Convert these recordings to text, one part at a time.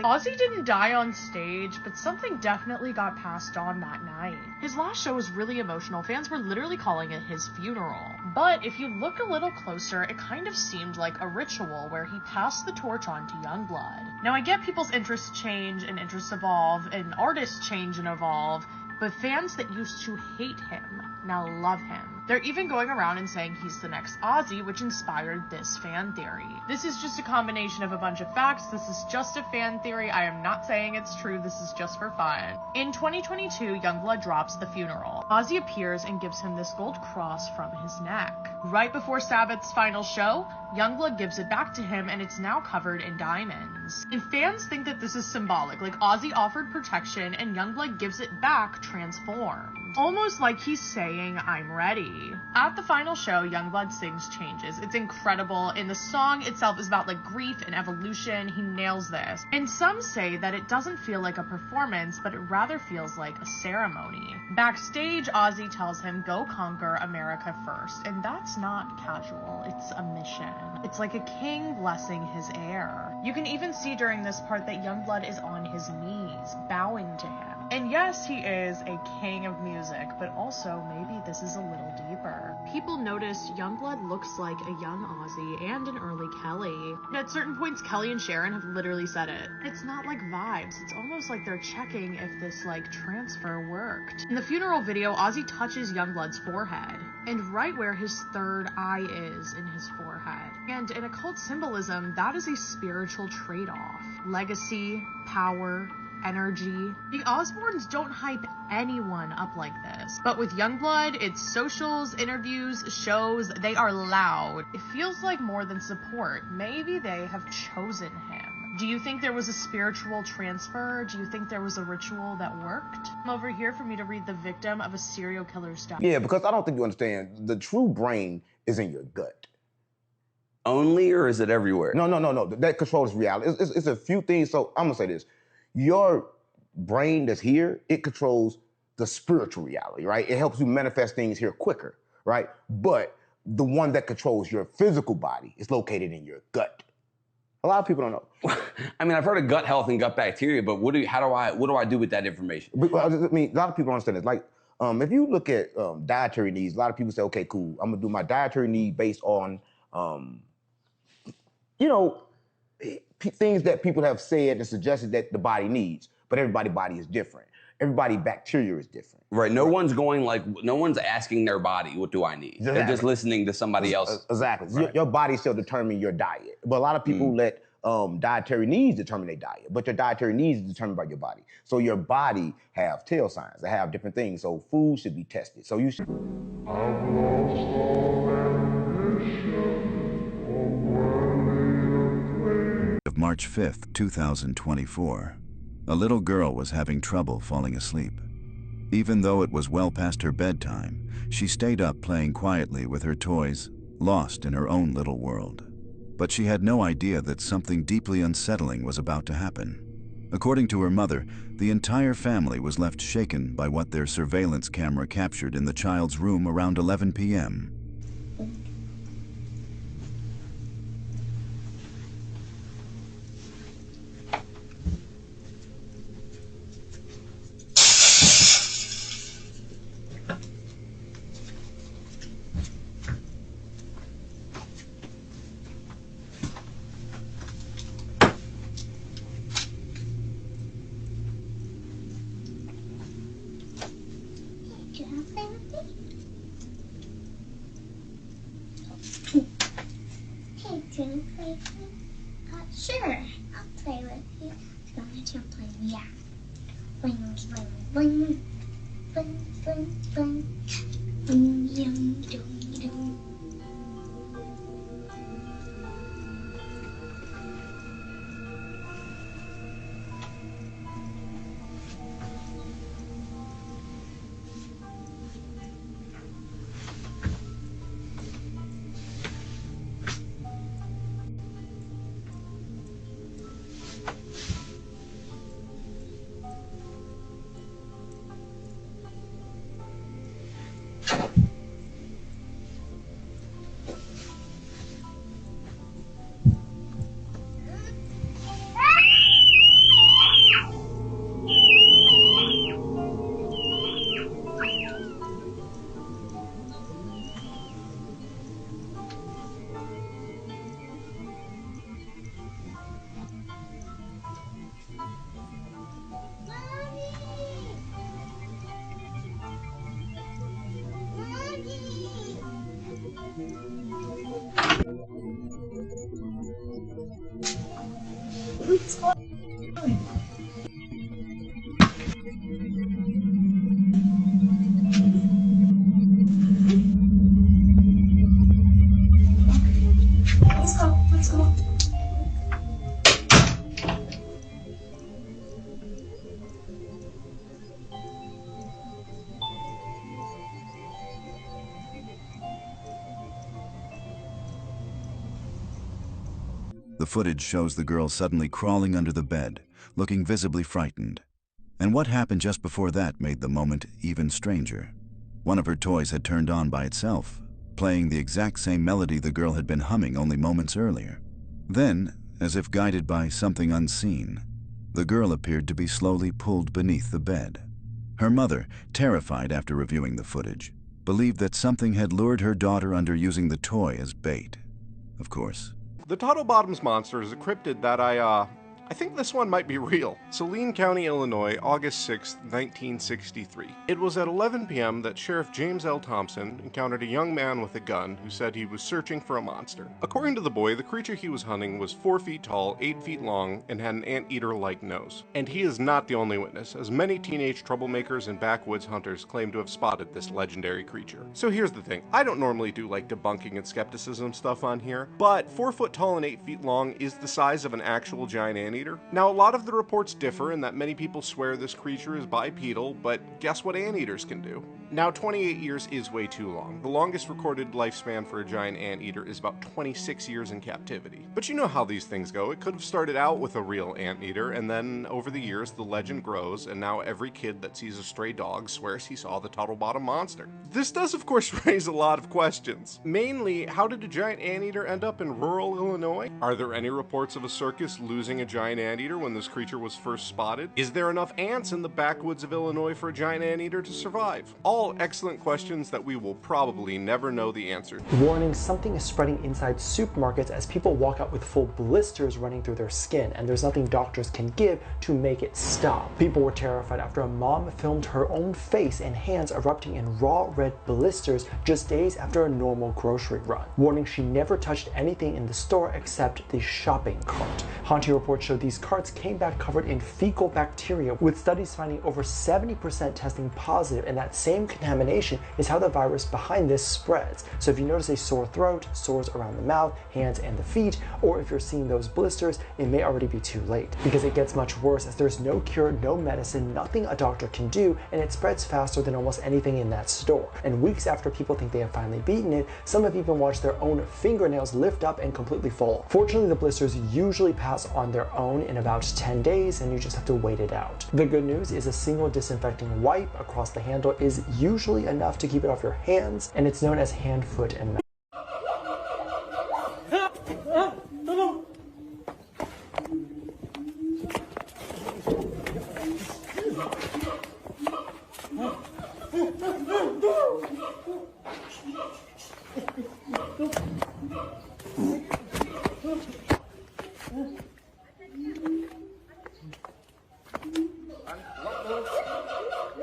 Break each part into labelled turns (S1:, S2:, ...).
S1: Ozzy didn't die on stage, but something definitely got passed on that night. His last show was really emotional. Fans were literally calling it his funeral. But if you look a little closer, it kind of seemed like a ritual where he passed the torch on to Youngblood. Now, I get people's interests change and interests evolve, and artists change and evolve, but fans that used to hate him now love him. They're even going around and saying he's the next Ozzy, which inspired this fan theory. This is just a combination of a bunch of facts. This is just a fan theory. I am not saying it's true. This is just for fun. In 2022, Youngblood drops The Funeral. Ozzy appears and gives him this gold cross from his neck. Right before Sabbath's final show, Youngblood gives it back to him, and it's now covered in diamonds. And fans think that this is symbolic, like Ozzy offered protection and Youngblood gives it back transformed. Almost like he's saying, I'm ready. At the final show, Youngblood sings Changes. It's incredible, and the song itself is about like grief and evolution. He nails this. And some say that it doesn't feel like a performance, but it rather feels like a ceremony. Backstage, Ozzy tells him, go conquer America first. And that's not casual, it's a mission. It's like a king blessing his heir. You can even see during this part that Youngblood is on his knees, bowing to him. And yes, he is a king of music, but also maybe this is a little deeper. People notice Youngblood looks like a young Ozzy and an early Kelly. And at certain points, Kelly and Sharon have literally said it. It's not like vibes. It's almost like they're checking if this like transfer worked. In the funeral video, Ozzy touches Youngblood's forehead, and right where his third eye is in his forehead. And in occult symbolism, that is a spiritual trade-off. Legacy, power, energy. The Osbournes don't hype anyone up like this. But with Youngblood, it's socials, interviews, shows, they are loud. It feels like more than support. Maybe they have chosen him. Do you think there was a spiritual transfer? Do you think there was a ritual that worked? I'm over here for me to read the victim of a serial killer's death.
S2: Yeah, because I don't think you understand. The true brain is in your gut.
S3: Only, or is it everywhere?
S2: No. That controls reality. It's a few things. So I'm gonna say this. Your brain that's here, it controls the spiritual reality, right? It helps you manifest things here quicker, right? But the one that controls your physical body is located in your gut. A lot of people don't know.
S3: I mean, I've heard of gut health and gut bacteria, but what do I do with that information?
S2: I mean, a lot of people don't understand this. Like, if you look at dietary needs, a lot of people say, okay, cool, I'm gonna do my dietary need based on, things that people have said and suggested that the body needs, but everybody's body is different. Everybody's bacteria is different.
S3: Right, no one's asking their body, what do I need?
S2: Exactly.
S3: They're just listening to somebody else.
S2: Exactly.
S3: Right.
S2: Your body still determine your diet. But a lot of people let dietary needs determine their diet, but your dietary needs is determined by your body. So your body have tell signs, they have different things. So food should be tested. So you should.
S4: Of March 5th, 2024, a little girl was having trouble falling asleep. Even though it was well past her bedtime, she stayed up playing quietly with her toys, lost in her own little world. But she had no idea that something deeply unsettling was about to happen. According to her mother, the entire family was left shaken by what their surveillance camera captured in the child's room around 11 p.m.
S5: Sure, I'll play with you. Go let you play. Yeah. Bling, bling, bling. Bling, bling, bling. Boom, yum, dum, dum. Let's go. Let's go.
S4: The footage shows the girl suddenly crawling under the bed, looking visibly frightened. And what happened just before that made the moment even stranger. One of her toys had turned on by itself, playing the exact same melody the girl had been humming only moments earlier. Then, as if guided by something unseen, the girl appeared to be slowly pulled beneath the bed. Her mother, terrified after reviewing the footage, believed that something had lured her daughter under using the toy as bait. Of course.
S6: The Tuttle Bottoms monster is a cryptid that I think this one might be real. Saline County, Illinois, August 6, 1963. It was at 11 p.m. that Sheriff James L. Thompson encountered a young man with a gun who said he was searching for a monster. According to the boy, the creature he was hunting was 4 feet tall, 8 feet long, and had an anteater-like nose. And he is not the only witness, as many teenage troublemakers and backwoods hunters claim to have spotted this legendary creature. So here's the thing, I don't normally do like debunking and skepticism stuff on here, but 4 foot tall and 8 feet long is the size of an actual giant anteater. Now, a lot of the reports differ in that many people swear this creature is bipedal, but guess what anteaters can do? Now, 28 years is way too long. The longest recorded lifespan for a giant anteater is about 26 years in captivity. But you know how these things go. It could have started out with a real anteater, and then over the years the legend grows, and now every kid that sees a stray dog swears he saw the Tuttle Bottom monster. This does, of course, raise a lot of questions. Mainly, how did a giant anteater end up in rural Illinois? Are there any reports of a circus losing a giant anteater when this creature was first spotted? Is there enough ants in the backwoods of Illinois for a giant anteater to survive? All excellent questions that we will probably never know the answer to.
S7: Warning, something is spreading inside supermarkets as people walk out with full blisters running through their skin, and there's nothing doctors can give to make it stop. People were terrified after a mom filmed her own face and hands erupting in raw red blisters just days after a normal grocery run. Warning, she never touched anything in the store except the shopping cart. Haunting reports showed these carts came back covered in fecal bacteria, with studies finding over 70% testing positive, and that same contamination is how the virus behind this spreads. So if you notice a sore throat, sores around the mouth, hands, and the feet, or if you're seeing those blisters, it may already be too late, because it gets much worse as there's no cure, no medicine, nothing a doctor can do, and it spreads faster than almost anything in that store. And weeks after people think they have finally beaten it, some have even watched their own fingernails lift up and completely fall. Fortunately, the blisters usually pass on their own in about 10 days, and you just have to wait it out. The good news is a single disinfecting wipe across the handle is usually enough to keep it off your hands, and it's known as hand, foot, and mouth.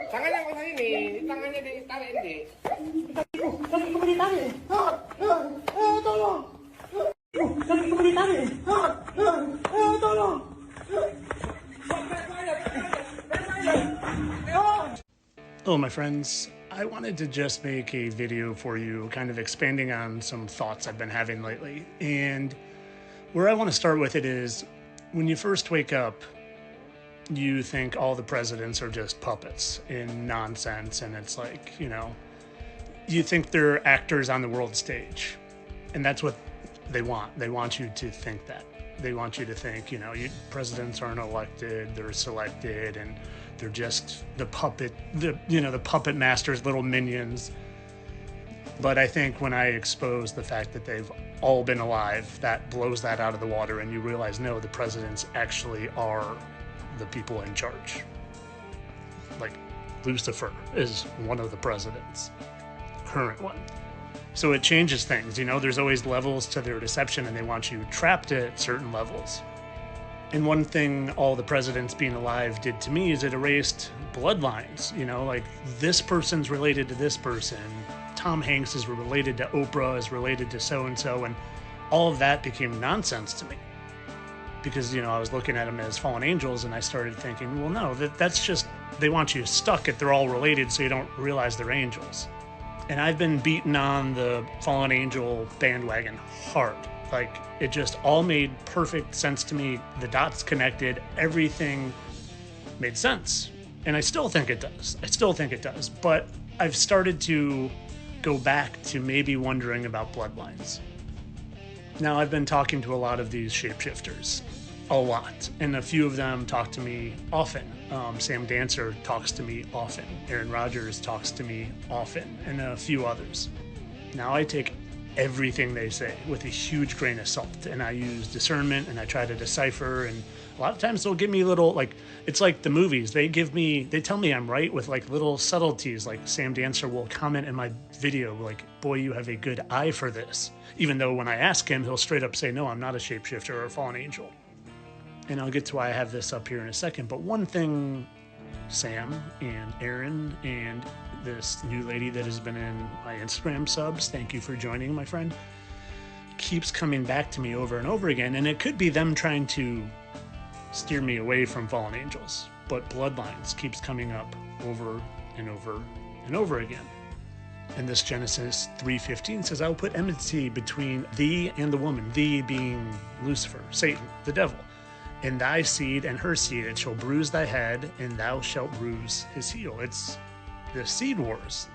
S8: Tangannya ke sini, tangannya ditarik ini. Tolong. Kamu ditarik. Tolong.
S9: Hello my friends, I wanted to just make a video for you kind of expanding on some thoughts I've been having lately. And where I want to start with it is, when you first wake up, you think all the presidents are just puppets in nonsense, and it's like, you know, you think they're actors on the world stage, and that's what they want. They want you to think that. They want you to think, you know, presidents aren't elected, they're selected, and they're just the puppet master's little minions. But I think when I expose the fact that they've all been alive, that blows that out of the water, and you realize, no, the presidents actually are the people in charge. Like, Lucifer is one of the presidents, current one. So it changes things, you know, there's always levels to their deception, and they want you trapped at certain levels. And one thing all the presidents being alive did to me is it erased bloodlines, you know, like this person's related to this person, Tom Hanks is related to Oprah, is related to so-and-so, and all of that became nonsense to me. because, you know, I was looking at them as fallen angels, and I started thinking, well, no, that's just, they want you stuck if they're all related so you don't realize they're angels. And I've been beaten on the fallen angel bandwagon hard. Like, it just all made perfect sense to me. The dots connected, everything made sense. And I still think it does. But I've started to go back to maybe wondering about bloodlines. Now, I've been talking to a lot of these shapeshifters, a lot, and a few of them talk to me often. Sam Dancer talks to me often. Aaron Rodgers talks to me often, and a few others. Now, I take everything they say with a huge grain of salt, and I use discernment, and I try to decipher, and a lot of times they'll give me little, like, it's like the movies. They tell me I'm right with like little subtleties. Like Sam Dancer will comment in my video, like, boy, you have a good eye for this. Even though when I ask him, he'll straight up say, no, I'm not a shapeshifter or a fallen angel. And I'll get to why I have this up here in a second. But one thing Sam and Aaron and this new lady that has been in my Instagram subs, thank you for joining, my friend, keeps coming back to me over and over again. And it could be them trying to steer me away from fallen angels, but bloodlines keeps coming up over and over and over again. And this Genesis 3:15 says, I will put enmity between thee and the woman, thee being Lucifer, Satan, the devil, and thy seed and her seed. It shall bruise thy head, and thou shalt bruise his heel. It's the seed wars,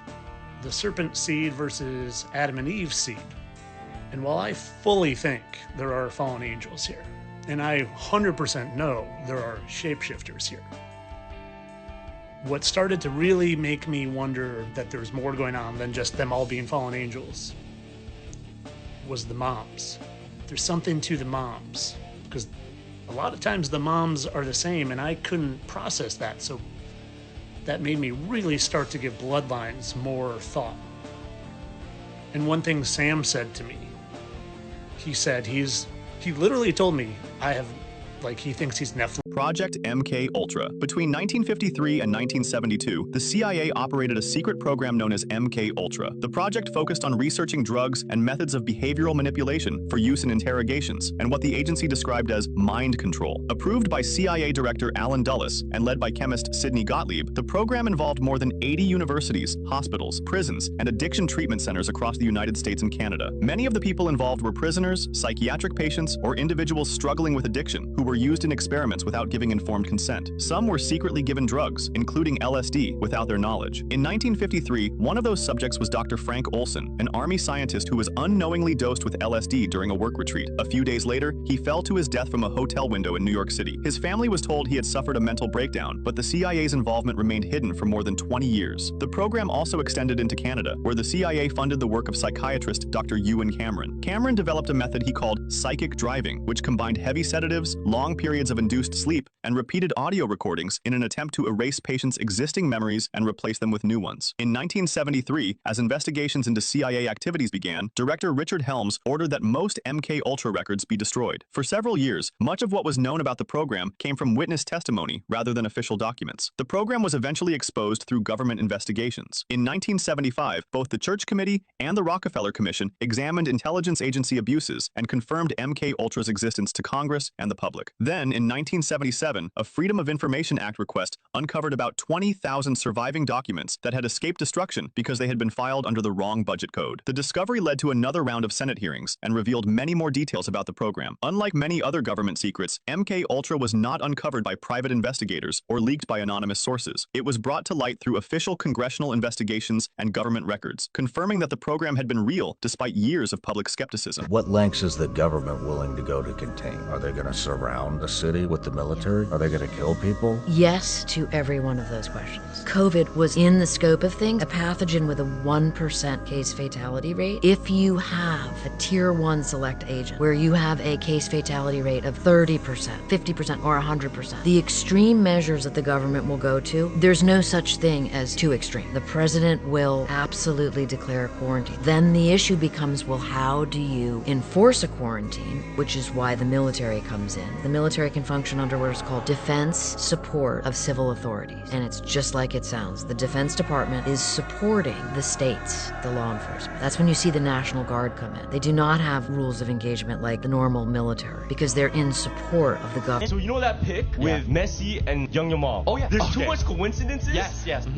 S9: the serpent seed versus Adam and Eve's seed. And while I fully think there are fallen angels here, and I 100% know there are shapeshifters here, what started to really make me wonder that there's more going on than just them all being fallen angels was the moms. There's something to the moms, because a lot of times the moms are the same, and I couldn't process that, so that made me really start to give bloodlines more thought. And one thing Sam said to me, he said he literally told me he thinks he's Nephilim.
S10: Project MK Ultra. Between 1953 and 1972, the CIA operated a secret program known as MK Ultra. The project focused on researching drugs and methods of behavioral manipulation for use in interrogations, and what the agency described as mind control. Approved by CIA Director Alan Dulles and led by chemist Sidney Gottlieb, the program involved more than 80 universities, hospitals, prisons, and addiction treatment centers across the United States and Canada. Many of the people involved were prisoners, psychiatric patients, or individuals struggling with addiction who were used in experiments without giving informed consent. Some were secretly given drugs, including LSD, without their knowledge. In 1953, one of those subjects was Dr. Frank Olson, an Army scientist who was unknowingly dosed with LSD during a work retreat. A few days later, he fell to his death from a hotel window in New York City. His family was told he had suffered a mental breakdown, but the CIA's involvement remained hidden for more than 20 years. The program also extended into Canada, where the CIA funded the work of psychiatrist Dr. Ewan Cameron. Cameron developed a method he called psychic driving, which combined heavy sedatives, long periods of induced sleep, and repeated audio recordings in an attempt to erase patients' existing memories and replace them with new ones. In 1973, as investigations into CIA activities began, Director Richard Helms ordered that most MK Ultra records be destroyed. For several years, much of what was known about the program came from witness testimony rather than official documents. The program was eventually exposed through government investigations. In 1975, both the Church Committee and the Rockefeller Commission examined intelligence agency abuses and confirmed MK Ultra's existence to Congress and the public. Then, in 1977, a Freedom of Information Act request uncovered about 20,000 surviving documents that had escaped destruction because they had been filed under the wrong budget code. The discovery led to another round of Senate hearings and revealed many more details about the program. Unlike many other government secrets, MK Ultra was not uncovered by private investigators or leaked by anonymous sources. It was brought to light through official congressional investigations and government records, confirming that the program had been real despite years of public skepticism.
S11: What lengths is the government willing to go to contain? Are they going to surround the city with the military? Are they going to kill people?
S12: Yes to every one of those questions. COVID was in the scope of things, a pathogen with a 1% case fatality rate. If you have a tier 1 select agent where you have a case fatality rate of 30%, 50%, or 100%, the extreme measures that the government will go to, there's no such thing as too extreme. The president will absolutely declare a quarantine. Then the issue becomes, well, how do you enforce a quarantine, which is why the military comes in. The military can function under what is called defense support of civil authorities. And it's just like it sounds. The Defense Department is supporting the states, the law enforcement. That's when you see the National Guard come in. They do not have rules of engagement like the normal military because they're in support of the government.
S13: So you know that pic with Messi and Young Yamal?
S14: Oh yeah.
S13: There's too much coincidences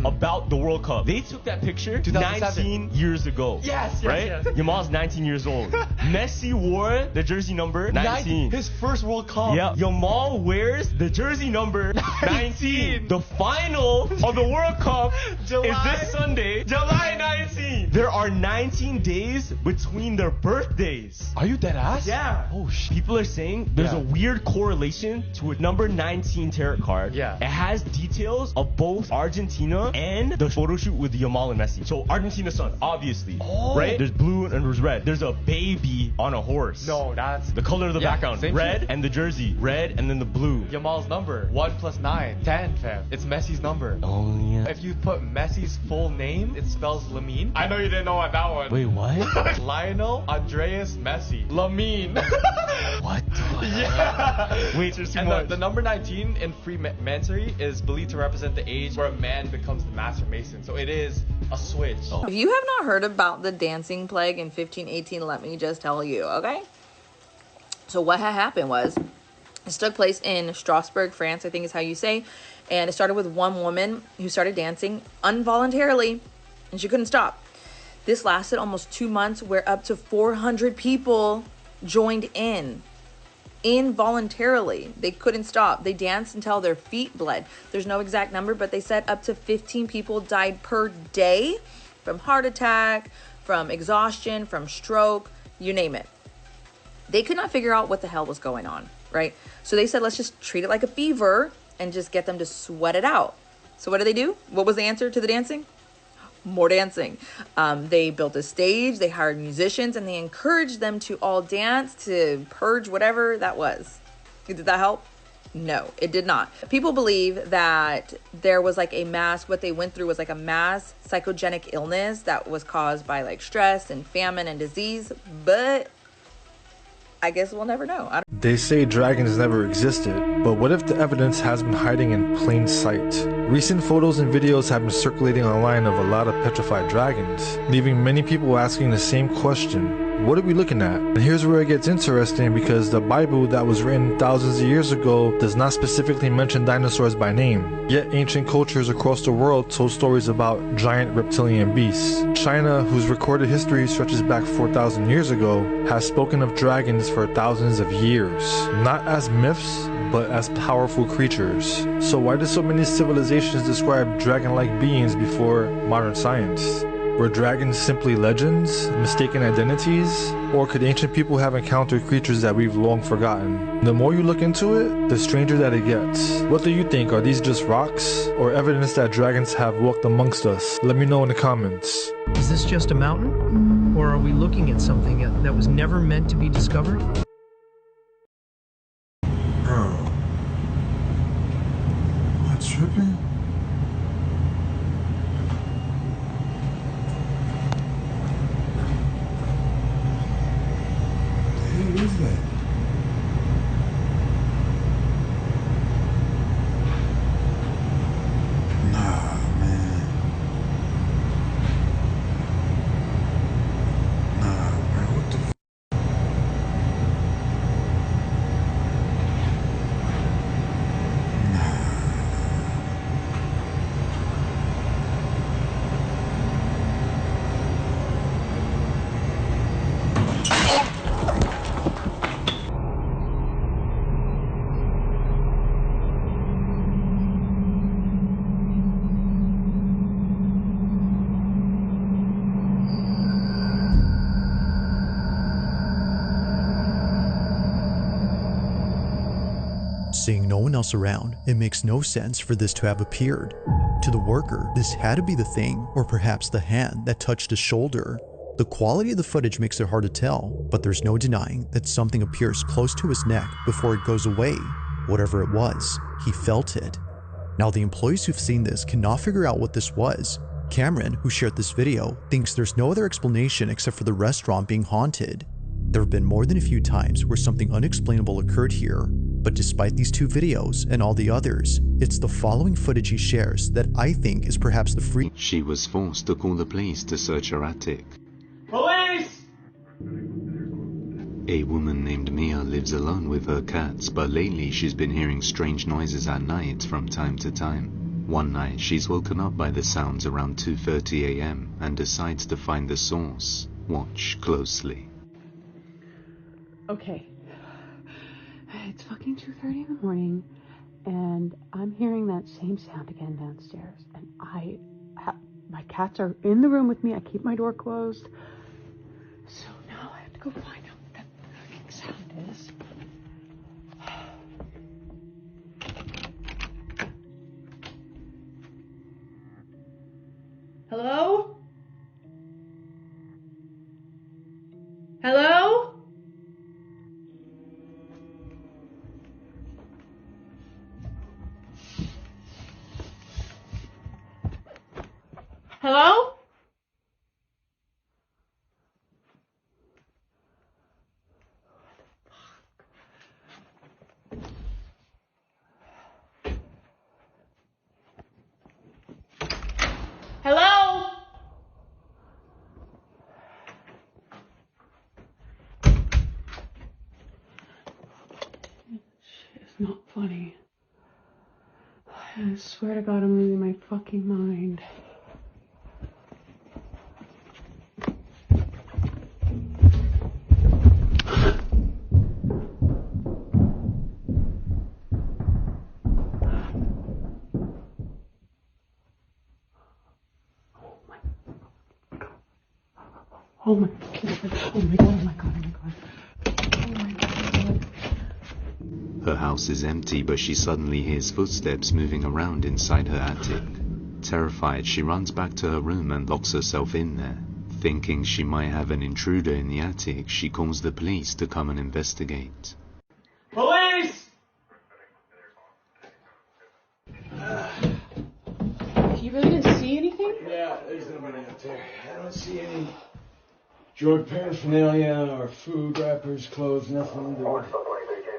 S13: about the World Cup. They took that picture 19 years ago.
S14: Yes,
S13: right?
S14: yes.
S13: Yamal's 19 years old. Messi wore the jersey number 19.
S14: His first World Cup.
S13: Yeah. Yamal wears the jersey number 19. The final of the World Cup is this Sunday, July 19. There are 19 days between their birthdays.
S14: Are you dead ass?
S13: Yeah.
S14: Oh shit.
S13: People are saying there's a weird correlation to a number 19 tarot card.
S14: Yeah.
S13: It has details of both Argentina and the photo shoot with Yamal and Messi. So Argentina's sun, obviously.
S14: Oh.
S13: Right? There's blue and there's red. There's a baby on a horse.
S14: No, that's
S13: the color of the background. Red
S14: shit.
S13: and the jersey. Red and then the blue.
S14: Yamal's number 1 + 9, 10, fam. It's Messi's number.
S13: Oh yeah.
S14: If you put Messi's full name, it spells Lamine. I know you didn't know that one.
S13: Wait, what?
S14: Lionel Andreas Messi. Lamine.
S13: What the hell?
S14: Yeah.
S13: Wait, there's too
S14: and
S13: much.
S14: the number 19 in Freemasonry is believed to represent the age where a man becomes the master mason. So it is a switch.
S15: If you have not heard about the dancing plague in 1518, let me just tell you, okay? So what had happened was, this took place in Strasbourg, France, I think is how you say. And it started with one woman who started dancing involuntarily, and she couldn't stop. This lasted almost 2 months, where up to 400 people joined in. Involuntarily. They couldn't stop. They danced until their feet bled. There's no exact number, but they said up to 15 people died per day from heart attack, from exhaustion, from stroke, you name it. They could not figure out what the hell was going on, right? So they said, let's just treat it like a fever and just get them to sweat it out. So what did they do? What was the answer to the dancing? More dancing. They built a stage, they hired musicians, and they encouraged them to all dance to purge whatever that was. Did that help? No, it did not. People believe that there was like a mass, what they went through was like a mass psychogenic illness that was caused by like stress and famine and disease, but I guess we'll never know.
S16: They say dragons never existed, but what if the evidence has been hiding in plain sight? Recent photos and videos have been circulating online of a lot of petrified dragons, leaving many people asking the same question: what are we looking at? And here's where it gets interesting, because the Bible that was written thousands of years ago does not specifically mention dinosaurs by name. Yet ancient cultures across the world told stories about giant reptilian beasts. China, whose recorded history stretches back 4,000 years ago, has spoken of dragons for thousands of years, not as myths, but as powerful creatures. So why did so many civilizations describe dragon-like beings before modern science? Were dragons simply legends, mistaken identities, or could ancient people have encountered creatures that we've long forgotten? The more you look into it, the stranger that it gets. What do you think? Are these just rocks, or evidence that dragons have walked amongst us? Let me know in the comments.
S17: Is this just a mountain? Or are we looking at something that was never meant to be discovered?
S18: Bro, am I tripping? What is that? Nah, man. Nah, bro, what the f?
S19: Seeing no one else around, it makes no sense for this to have appeared. To the worker, this had to be the thing, or perhaps the hand that touched his shoulder. The quality of the footage makes it hard to tell, but there's no denying that something appears close to his neck before it goes away. Whatever it was, he felt it. Now the employees who've seen this cannot figure out what this was. Cameron, who shared this video, thinks there's no other explanation except for the restaurant being haunted. There have been more than a few times where something unexplainable occurred here, But despite these 2 videos and all the others, it's the following footage he shares that I think is perhaps the free.
S20: She was forced to call the police to search her attic.
S8: Police!
S20: A woman named Mia lives alone with her cats, but lately she's been hearing strange noises at night from time to time. One night, she's woken up by the sounds around 2:30 a.m. and decides to find the source. Watch closely.
S21: Okay. It's fucking 2:30 in the morning, and I'm hearing that same sound again downstairs. And my cats are in the room with me. I keep my door closed. So now I have to go find out what that fucking sound is. Hello? Hello? Hello? Hello? It's not funny. I swear to God, I'm losing my fucking mind. Oh my God, oh my God, oh my God, oh my God. Oh my God.
S20: Her house is empty, but she suddenly hears footsteps moving around inside her attic. Terrified, she runs back to her room and locks herself in there. Thinking she might have an intruder in the attic, she calls the police to come and investigate.
S8: Police!
S21: You really didn't see anything?
S18: Yeah, there's nobody out there. I don't see any drug paraphernalia or food wrappers, clothes, nothing that would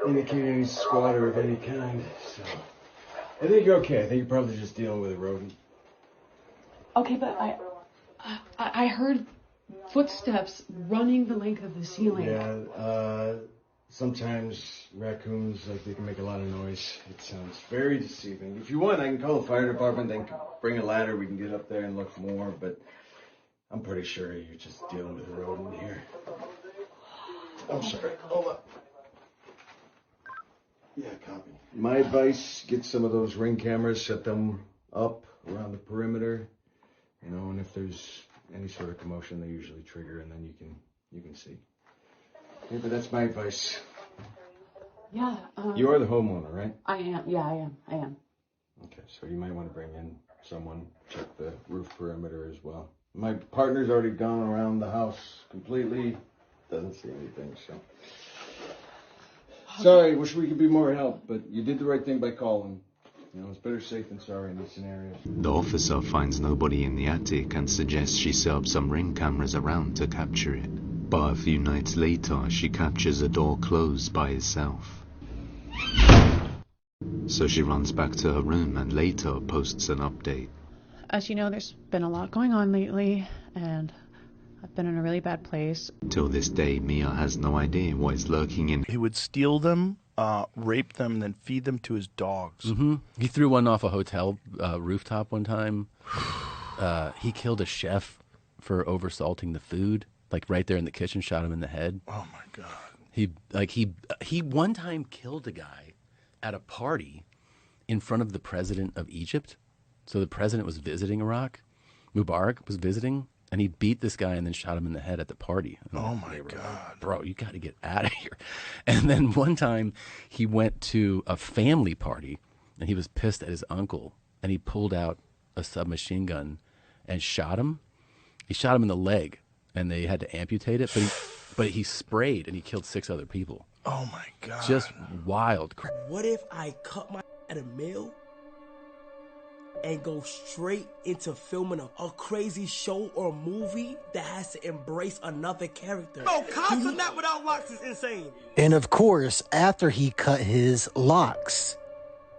S18: indicate any squatter of any kind. So I think you're okay. I think you're probably just dealing with a rodent.
S21: Okay, but I heard footsteps running the length of the ceiling.
S18: Yeah, sometimes raccoons, like, they can make a lot of noise. It sounds very deceiving. If you want, I can call the fire department. They can bring a ladder. We can get up there and look more, but I'm pretty sure you're just dealing with a rodent here. I'm sorry. Hold up. Yeah, copy. My advice, get some of those Ring cameras, set them up around the perimeter, you know, and if there's any sort of commotion, they usually trigger, and then you can see. Yeah, but that's my advice.
S21: Yeah.
S18: You are the homeowner, right?
S21: I am. Yeah, I am.
S18: Okay, so you might want to bring in someone, check the roof perimeter as well. My partner's already gone around the house completely. Doesn't see anything, so. Sorry, wish we could be more help, but you did the right thing by calling. You know, it's better safe than sorry in these scenarios.
S20: The officer finds nobody in the attic and suggests she set up some Ring cameras around to capture it. But a few nights later, she captures a door closed by itself. So she runs back to her room and later posts an update.
S21: As you know, there's been a lot going on lately, and I've been in a really bad place.
S20: Till this day, Mia has no idea what is lurking in.
S22: He would steal them, rape them, and then feed them to his dogs.
S23: Mm-hmm. He threw one off a hotel rooftop one time. He killed a chef for oversalting the food, like right there in the kitchen, shot him in the head.
S22: Oh my God.
S23: He one time killed a guy at a party in front of the president of Egypt. So the president was visiting Iraq. Mubarak was visiting, and he beat this guy and then shot him in the head at the party.
S22: Oh my God.
S23: Bro, you got to get out of here. And then one time he went to a family party and he was pissed at his uncle, and he pulled out a submachine gun and shot him. He shot him in the leg and they had to amputate it, but he sprayed and he killed 6 other people.
S22: Oh my God.
S23: Just wild.
S24: What if I cut my at a meal
S1: and go straight into filming a crazy show or movie that has to embrace another character. No, concept that without locks is insane.
S2: And of course, after he cut his locks,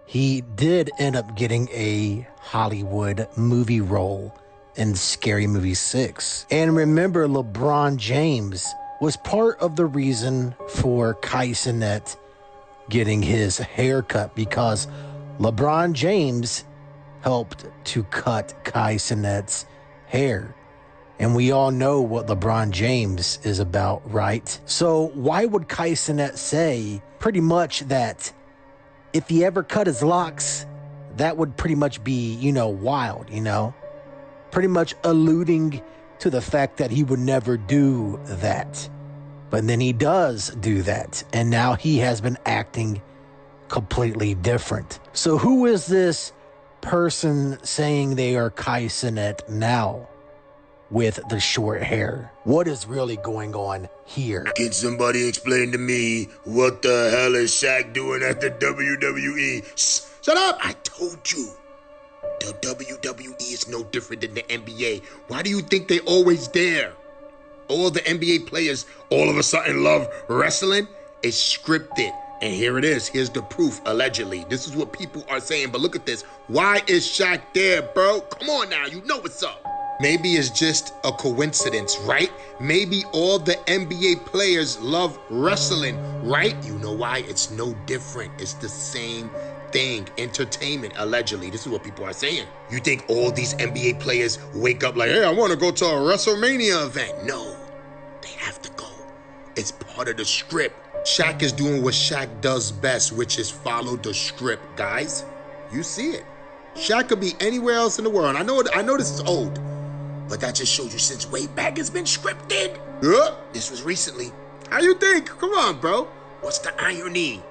S2: he did end up getting a Hollywood movie role in Scary Movie 6. And remember, LeBron James was part of the reason for Kai Cenat getting his haircut, because LeBron James helped to cut Kai Cenat's hair. And we all know what LeBron James is about, right? So why would Kai Cenat say pretty much that if he ever cut his locks, that would pretty much be, wild, Pretty much alluding to the fact that he would never do that. But then he does do that, and now he has been acting completely different. So who is this person saying they are Kai Cenat now with the short hair? What is really going on here?
S3: Can somebody explain to me what the hell is Shaq doing at the WWE? Shut up! I told you. The WWE is no different than the NBA. Why do you think they always there? All the NBA players all of a sudden love wrestling? It's scripted. And here it is. Here's the proof, allegedly. This is what people are saying, but look at this. Why is Shaq there, bro? Come on now, you know what's up. Maybe it's just a coincidence, right? Maybe all the NBA players love wrestling, right? You know why? It's no different. It's the same thing. Entertainment, allegedly. This is what people are saying. You think all these NBA players wake up like, hey, I want to go to a WrestleMania event? No, they have to go. It's part of the script. Shaq is doing what Shaq does best, which is follow the script. Guys, you see it. Shaq could be anywhere else in the world. I know this is old, but that just shows you since way back it's been scripted. This was recently. How you think? Come on, bro. What's the irony?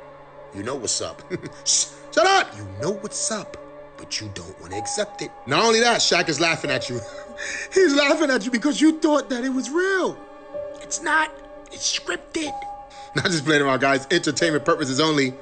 S3: You know what's up. Shut up! You know what's up, but you don't want to accept it. Not only that, Shaq is laughing at you. He's laughing at you because you thought that it was real. It's not. It's scripted. Not just playing around, guys. Entertainment purposes only.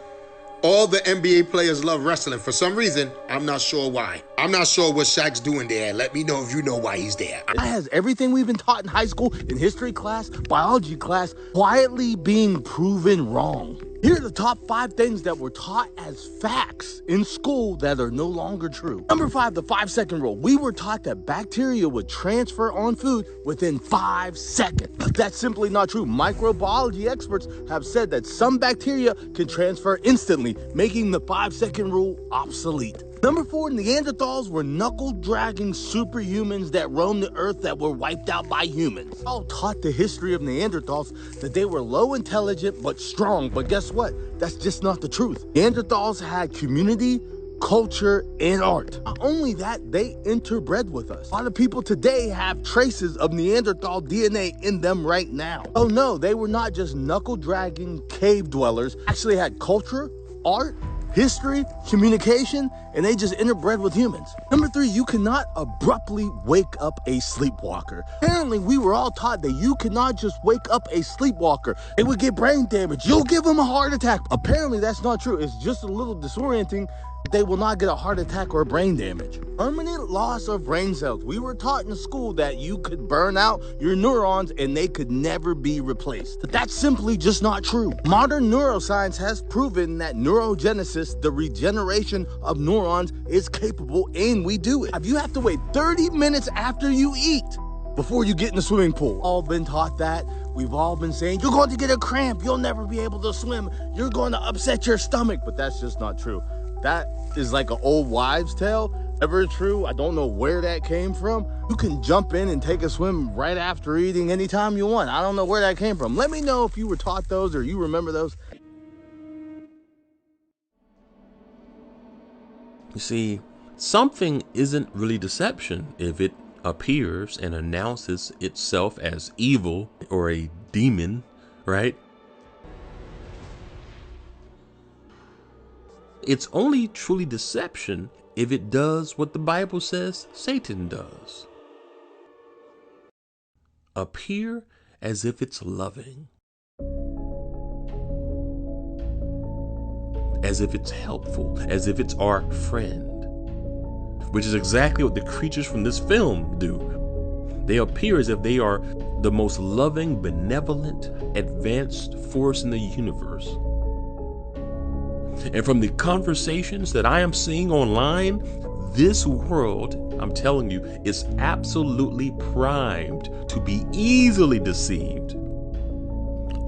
S3: All the NBA players love wrestling. For some reason, I'm not sure why. I'm not sure what Shaq's doing there. Let me know if you know why he's there.
S24: That has everything we've been taught in high school, in history class, biology class, quietly being proven wrong. Here are the top 5 things that were taught as facts in school that are no longer true. Number 5, the 5-second rule. We were taught that bacteria would transfer on food within 5 seconds. But that's simply not true. Microbiology experts have said that some bacteria can transfer instantly, making the 5-second rule obsolete. Number 4, Neanderthals were knuckle-dragging superhumans that roamed the earth that were wiped out by humans. All taught the history of Neanderthals that they were low intelligent but strong, but guess what? That's just not the truth. Neanderthals had community, culture, and art. Not only that, they interbred with us. A lot of people today have traces of Neanderthal DNA in them right now. Oh no, they were not just knuckle-dragging cave dwellers. Actually had culture, art, history, communication, and they just interbred with humans. Number 3, you cannot abruptly wake up a sleepwalker. Apparently, we were all taught that you cannot just wake up a sleepwalker. It would get brain damage. You'll give them a heart attack. Apparently, that's not true. It's just a little disorienting. They will not get a heart attack or brain damage. Permanent loss of brain cells. We were taught in school that you could burn out your neurons and they could never be replaced. But that's simply just not true. Modern neuroscience has proven that neurogenesis, the regeneration of neurons, is capable, and we do it. If you have to wait 30 minutes after you eat before you get in the swimming pool. All been taught that. We've all been saying, you're going to get a cramp, you'll never be able to swim, you're going to upset your stomach, but that's just not true. That is like an old wives' tale. Ever true? I don't know where that came from. You can jump in and take a swim right after eating anytime you want. I don't know where that came from. Let me know if you were taught those or you remember those.
S25: You see, something isn't really deception if it appears and announces itself as evil or a demon, right? It's only truly deception if it does what the Bible says Satan does. Appear as if it's loving, as if it's helpful, as if it's our friend. which is exactly what the creatures from this film do. They appear as if they are the most loving, benevolent, advanced force in the universe. And from the conversations that I am seeing online, this world, I'm telling you, is absolutely primed to be easily deceived.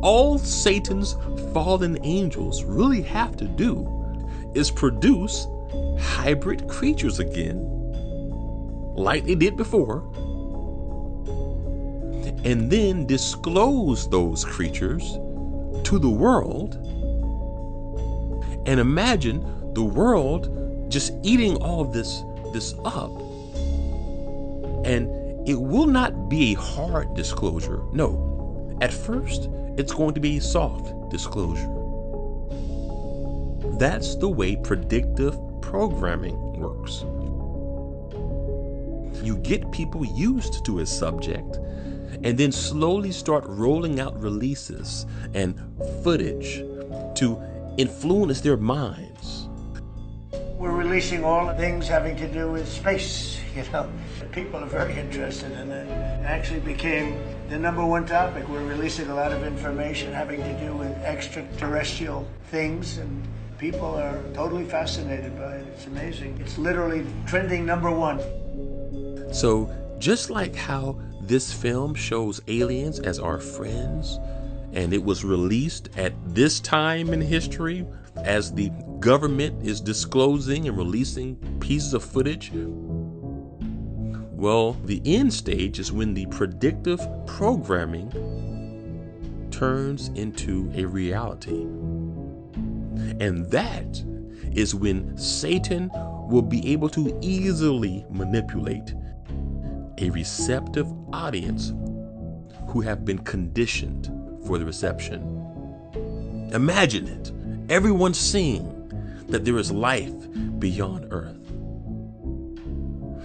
S25: All Satan's fallen angels really have to do is produce hybrid creatures again, like they did before, and then disclose those creatures to the world. And imagine the world just eating all of this up. And it will not be a hard disclosure. No, at first, it's going to be a soft disclosure. That's the way predictive programming works. You get people used to a subject and then slowly start rolling out releases and footage to influence their minds.
S4: We're releasing all things having to do with space, you know. People are very interested in it. It actually became the #1 topic. We're releasing a lot of information having to do with extraterrestrial things, and people are totally fascinated by it. It's amazing. It's literally trending #1.
S25: So just like how this film shows aliens as our friends, and it was released at this time in history as the government is disclosing and releasing pieces of footage, well, the end stage is when the predictive programming turns into a reality. And that is when Satan will be able to easily manipulate a receptive audience who have been conditioned for the reception. Imagine it. Everyone seeing that there is life beyond Earth.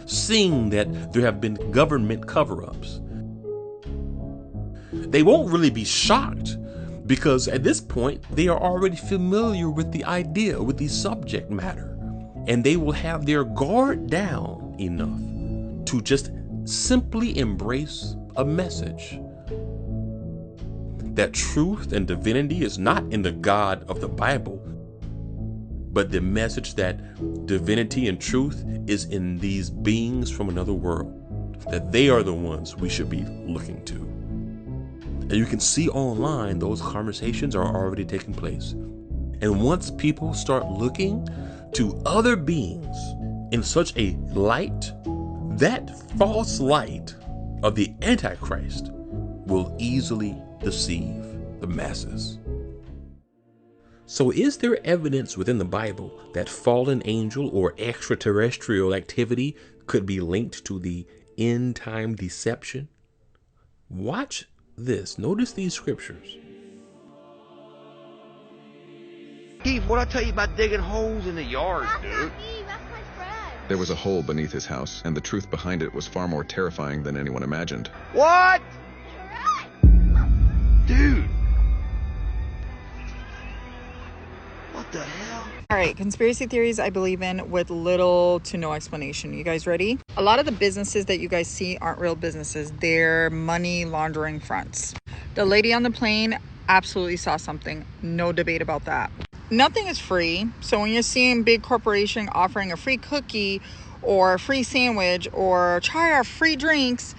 S25: Seeing that there have been government cover-ups. They won't really be shocked because at this point they are already familiar with the idea, with the subject matter, and they will have their guard down enough to just simply embrace a message that truth and divinity is not in the God of the Bible, but the message that divinity and truth is in these beings from another world, that they are the ones we should be looking to. And you can see online those conversations are already taking place. And once people start looking to other beings in such a light, that false light of the Antichrist will easily deceive the masses. So is there evidence within the Bible that fallen angel or extraterrestrial activity could be linked to the end time deception? Watch this. Notice these scriptures.
S5: Keith, what'd I tell you about digging holes in the yard, dude?
S6: There was a hole beneath his house, and the truth behind it was far more terrifying than anyone imagined.
S5: What? Dude. What the hell?
S7: All right, conspiracy theories I believe in with little to no explanation. You guys ready? A lot of the businesses that you guys see aren't real businesses. They're money laundering fronts. The lady on the plane absolutely saw something. No debate about that. Nothing is free. So when you're seeing big corporation offering a free cookie or a free sandwich or try our free drinks,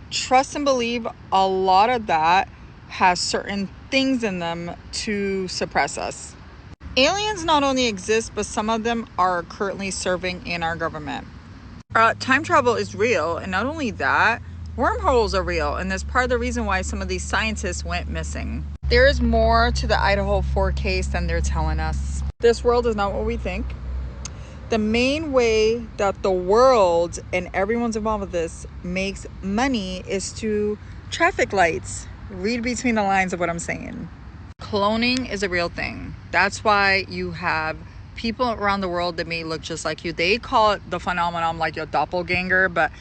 S7: trust and believe a lot of that has certain things in them to suppress us. Aliens not only exist, but some of them are currently serving in our government. Time travel is real, and not only that, wormholes are real, and that's part of the reason why some of these scientists went missing. There is more to the Idaho 4 case than they're telling us. This world is not what we think. The main way that the world and everyone's involved with this makes money is to traffic lights. Read between the lines of what I'm saying. Cloning is a real thing. That's why you have people around the world that may look just like you. They call it the phenomenon like your doppelganger, but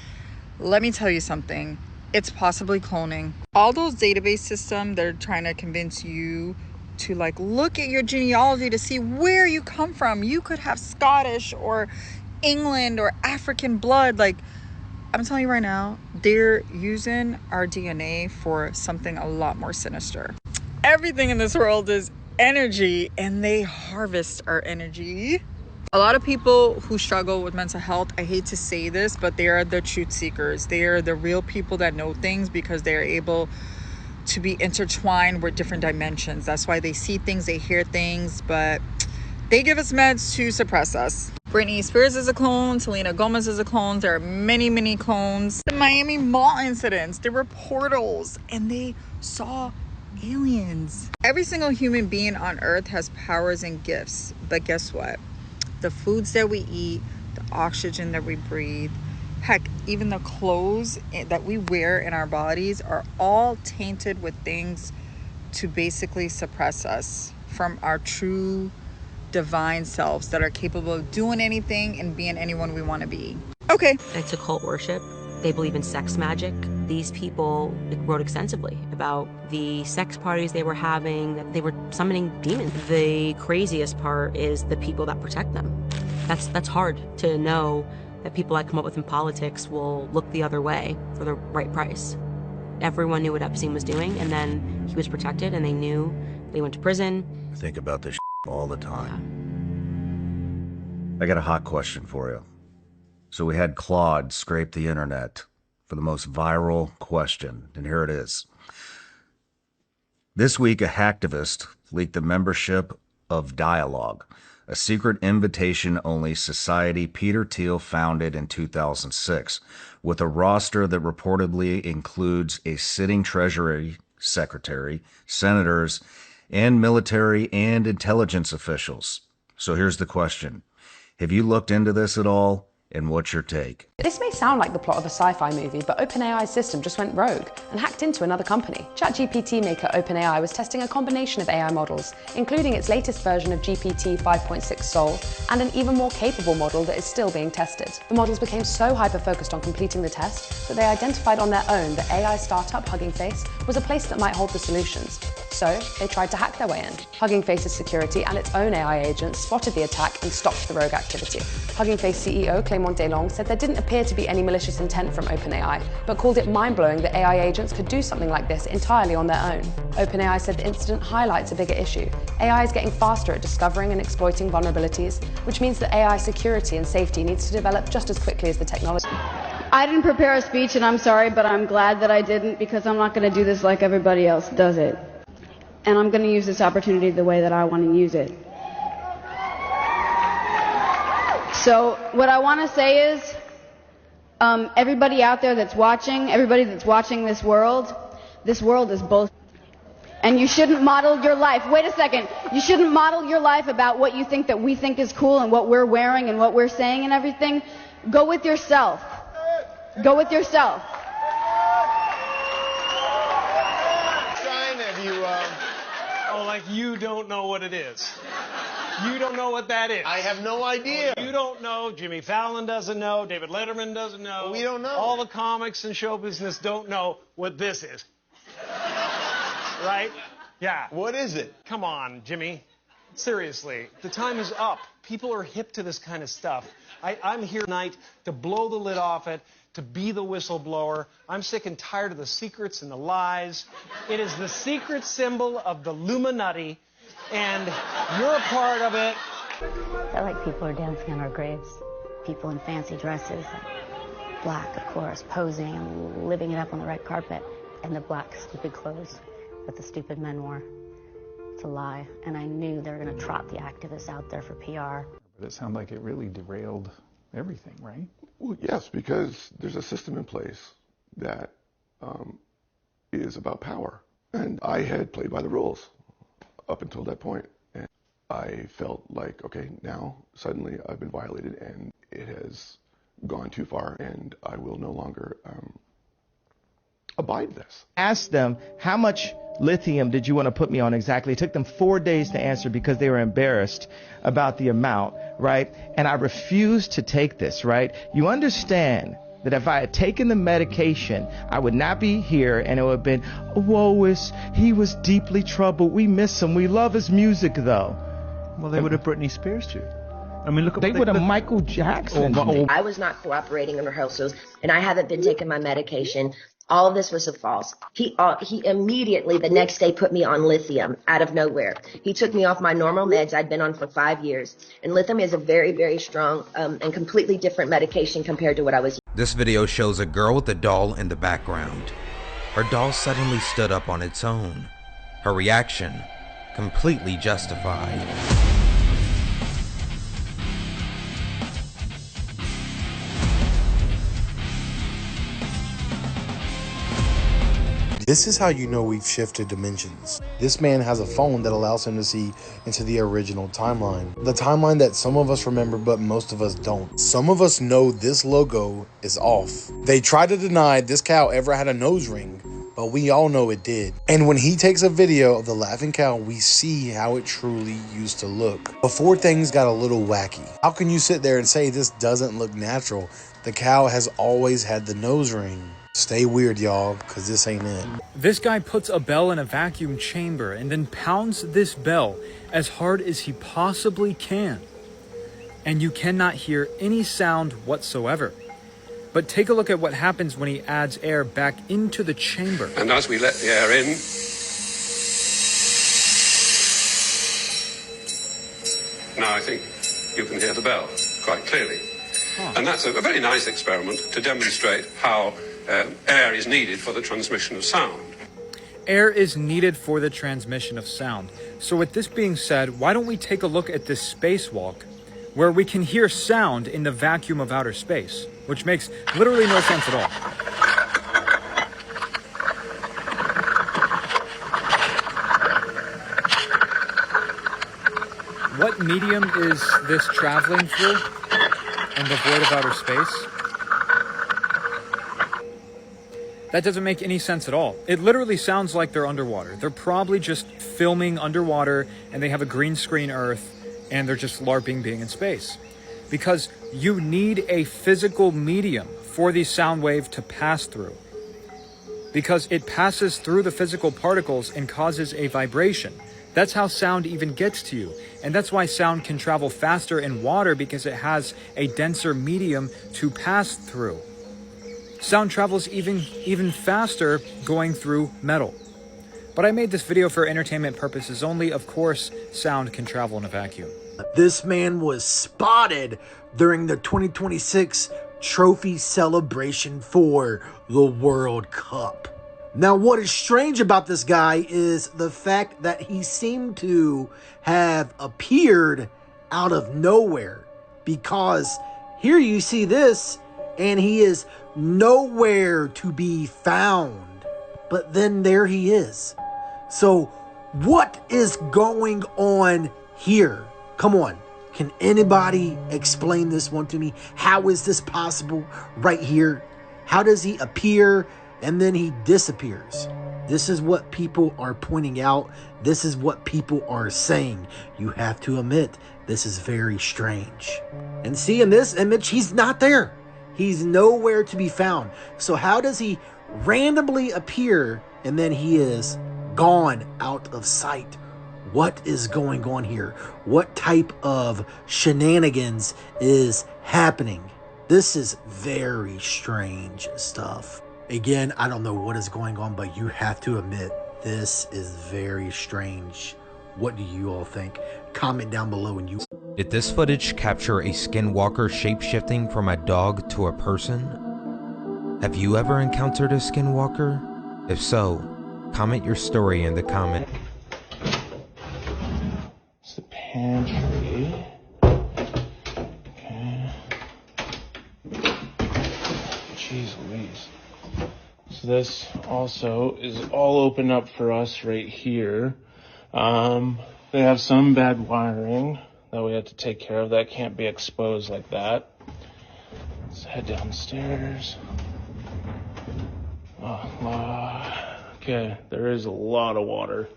S7: let me tell you something. It's possibly cloning. All those database systems, they're trying to convince you to like look at your genealogy to see where you come from. You could have Scottish or England or African blood. Like, I'm telling you right now, they're using our DNA for something a lot more sinister. Everything in this world is energy, and they harvest our energy. A lot of people who struggle with mental health, I hate to say this, but they are the truth seekers. They are the real people that know things because they're able to be intertwined with different dimensions. That's why they see things, they hear things, but they give us meds to suppress us. Britney Spears is a clone. Selena Gomez is a clone. There are many, many clones. The Miami Mall incidents, there were portals, and they saw aliens. Every single human being on earth has powers and gifts, but guess what? The foods that we eat, the oxygen that we breathe, heck, even the clothes that we wear in our bodies are all tainted with things to basically suppress us from our true divine selves that are capable of doing anything and being anyone we want to be. Okay.
S9: It's occult worship. They believe in sex magic. These people wrote extensively about the sex parties they were having, that they were summoning demons. The craziest part is the people that protect them. That's hard to know, that people that come up with in politics will look the other way for the right price. Everyone knew what Epstein was doing, and then he was protected, and they knew that he went to prison.
S10: I think about this all the time. I got a hot question for you. So we had Claude scrape the internet for the most viral question, and here it is. This week, a hacktivist leaked the membership of Dialogue, a secret invitation-only society Peter Thiel founded in 2006, with a roster that reportedly includes a sitting Treasury Secretary, senators, and military and intelligence officials. So here's the question. Have you looked into this at all? And what's your take?
S11: This may sound like the plot of a sci-fi movie, but OpenAI's system just went rogue and hacked into another company. ChatGPT maker OpenAI was testing a combination of AI models, including its latest version of GPT 5.6 Sol, and an even more capable model that is still being tested. The models became so hyper-focused on completing the test that they identified on their own that AI startup Hugging Face was a place that might hold the solutions. So they tried to hack their way in. Hugging Face's security and its own AI agents spotted the attack and stopped the rogue activity. Hugging Face CEO Clément Delong said there didn't appear to be any malicious intent from OpenAI, but called it mind-blowing that AI agents could do something like this entirely on their own. OpenAI said the incident highlights a bigger issue. AI is getting faster at discovering and exploiting vulnerabilities, which means that AI security and safety needs to develop just as quickly as the technology.
S21: I didn't prepare a speech, and I'm sorry, but I'm glad that I didn't, because I'm not going to do this like everybody else does it. And I'm going to use this opportunity the way that I want to use it. So what I want to say is, everybody out there that's watching, everybody that's watching this world is bullshit. And you shouldn't model your life. Wait a second. You shouldn't model your life about what you think that we think is cool and what we're wearing and what we're saying and everything. Go with yourself. Go with yourself.
S12: Like you don't know what it is. You don't know what that is.
S3: I have no idea.
S12: You don't know. Jimmy Fallon doesn't know. David Letterman doesn't know.
S3: We don't know.
S12: All the comics and show business don't know what this is. Right? Yeah.
S3: What is it?
S12: Come on, Jimmy. Seriously, the time is up. People are hip to this kind of stuff. I'm here tonight to blow the lid off it, to be the whistleblower. I'm sick and tired of the secrets and the lies. It is the secret symbol of the Illuminati, and you're a part of it.
S13: I feel like people are dancing on our graves. People in fancy dresses, black, of course, posing and living it up on the red carpet, and the black, stupid clothes that the stupid men wore. It's a lie, and I knew they were going to trot the activists out there for PR.
S26: But it sounded like it really derailed everything, right?
S27: Well, yes, because there's a system in place that is about power. And I had played by the rules up until that point. And I felt like, okay, now suddenly I've been violated and it has gone too far and I will no longer abide this.
S28: Asked them, how much lithium did you want to put me on exactly? It took them 4 days to answer because they were embarrassed about the amount, right? And I refused to take this, right? You understand that if I had taken the medication, I would not be here, and it would have been, woe, he was deeply troubled. We miss him. We love his music, though.
S26: Well, they would have Britney Spears too.
S28: I mean, look, they would have Michael Jackson.
S8: I was not cooperating in rehearsals, and I haven't been taking my medication. All of this was false. He immediately the next day put me on lithium out of nowhere. He took me off my normal meds I'd been on for 5 years. And lithium is a very, very strong and completely different medication compared to what I was.
S14: This video shows a girl with a doll in the background. Her doll suddenly stood up on its own. Her reaction, completely justified.
S15: This is how you know we've shifted dimensions. This man has a phone that allows him to see into the original timeline. The timeline that some of us remember, but most of us don't. Some of us know this logo is off. They try to deny this cow ever had a nose ring, but we all know it did. And when he takes a video of the laughing cow, we see how it truly used to look before things got a little wacky. How can you sit there and say this doesn't look natural? The cow has always had the nose ring. Stay weird, y'all, because this ain't it.
S16: This guy puts a bell in a vacuum chamber and then pounds this bell as hard as he possibly can. And you cannot hear any sound whatsoever. But take a look at what happens when he adds air back into the chamber.
S17: And as we let the air in, now I think you can hear the bell quite clearly. And that's a very nice experiment to demonstrate how air is needed for the transmission of sound.
S16: Air is needed for the transmission of sound. So with this being said, why don't we take a look at this spacewalk where we can hear sound in the vacuum of outer space, which makes literally no sense at all. What medium is this traveling through in the void of outer space? That doesn't make any sense at all. It literally sounds like they're underwater. They're probably just filming underwater and they have a green screen Earth and they're just LARPing being in space. Because you need a physical medium for the sound wave to pass through. Because it passes through the physical particles and causes a vibration. That's how sound even gets to you. And that's why sound can travel faster in water, because it has a denser medium to pass through. Sound travels even faster going through metal. But I made this video for entertainment purposes only. Of course, sound can travel in a vacuum.
S15: This man was spotted during the 2026 trophy celebration for the World Cup. Now, what is strange about this guy is the fact that he seemed to have appeared out of nowhere, because here you see this and he is nowhere to be found, but then there he is. So what is going on here? Come on, can anybody explain this one to me? How is this possible right here? How does he appear and then he disappears? This is what people are pointing out. This is what people are saying. You have to admit, this is very strange. And see, in this image, he's not there. He's nowhere to be found. So how does he randomly appear and then he is gone out of sight? What is going on here? What type of shenanigans is happening? This is very strange stuff. Again, I don't know what is going on, but you have to admit, this is very strange. What do you all think? Comment down below. And you.
S14: Did this footage capture a skinwalker shape-shifting from a dog to a person? Have you ever encountered a skinwalker? If so, comment your story in the comment.
S28: It's the pantry. Okay. Jeez Louise. So this also is all open up for us right here. They have some bad wiring that we have to take care of. That can't be exposed like that. Let's head downstairs. Okay, there is a lot of water.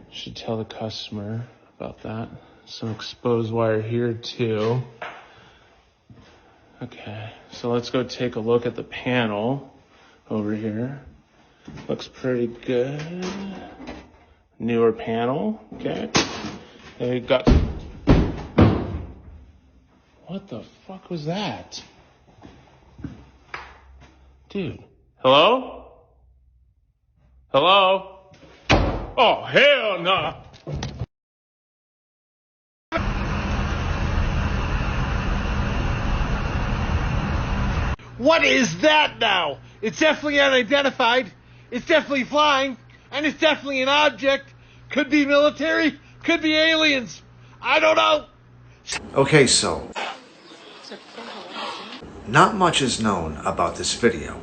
S28: Should tell the customer about that. Some exposed wire here too. Okay, so let's go take a look at the panel over here. Looks pretty good. Newer panel, okay. They got
S1: What the fuck was that? Dude. Hello? Hello? Oh, hell no!
S2: What is that now? It's definitely unidentified. It's definitely flying. And it's definitely an object. Could be military. Could be aliens. I don't know.
S28: Okay, so not much is known about this video.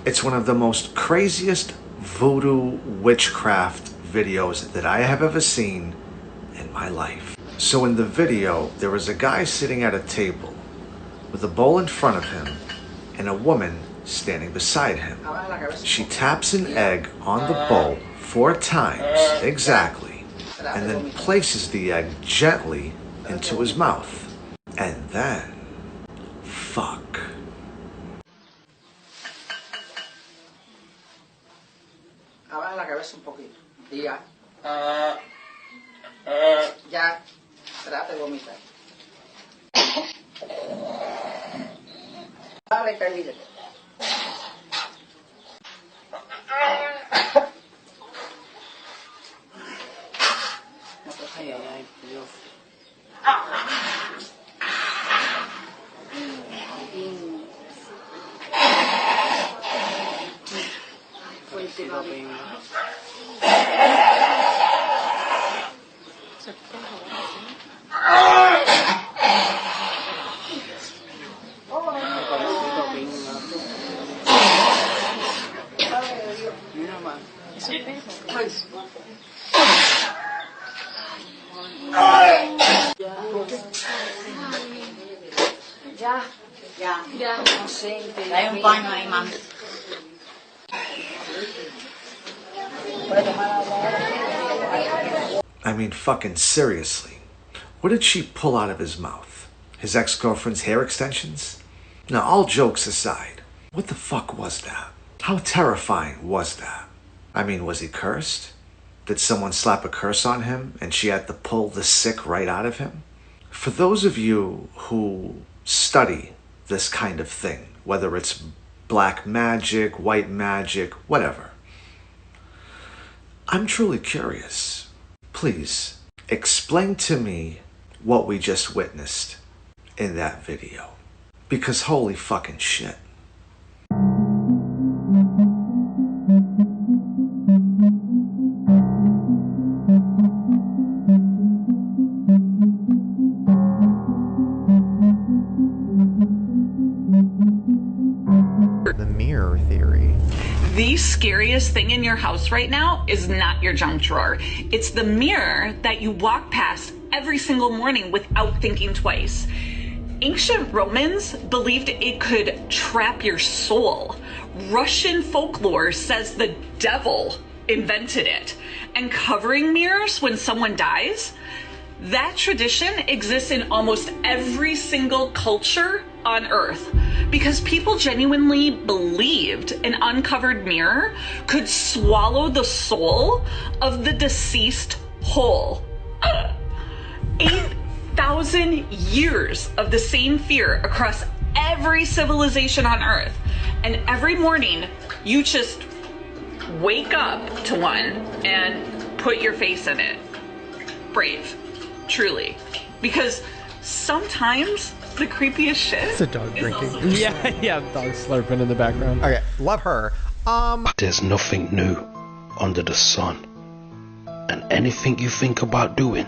S28: It's one of the most craziest voodoo witchcraft videos that I have ever seen in my life. So in the video, there is a guy sitting at a table with a bowl in front of him and a woman standing beside him. She taps an egg on the bowl 4 times exactly, and then places the egg gently into his mouth. And then, fuck.
S18: Abra la cabeza un poquito. Diga. Ya. Trate de vomitar. Habla y termine. Ay, ay, ay, Dios. Ya, no sé. Hay un paño ahí, mami.
S28: I mean, fucking seriously. What did she pull out of his mouth? His ex-girlfriend's hair extensions? Now, all jokes aside, what the fuck was that? How terrifying was that? I mean, was he cursed? Did someone slap a curse on him and she had to pull the sick right out of him? For those of you who study this kind of thing, whether it's black magic, white magic, whatever, I'm truly curious. Please, explain to me what we just witnessed in that video. Because holy fucking shit.
S19: The mirror theory.
S20: The scariest thing in your house right now is not your junk drawer. It's the mirror that you walk past every single morning without thinking twice. Ancient Romans believed it could trap your soul. Russian folklore says the devil invented it. And covering mirrors when someone dies, that tradition exists in almost every single culture on Earth. Because people genuinely believed an uncovered mirror could swallow the soul of the deceased whole. 8,000 years of the same fear across every civilization on Earth. And every morning, you just wake up to one and put your face in it. Brave, truly. Because sometimes the creepiest shit.
S22: It's a dog drinking. Yeah, dog slurping in the background.
S19: Okay, love her.
S23: There's nothing new under the sun. And anything you think about doing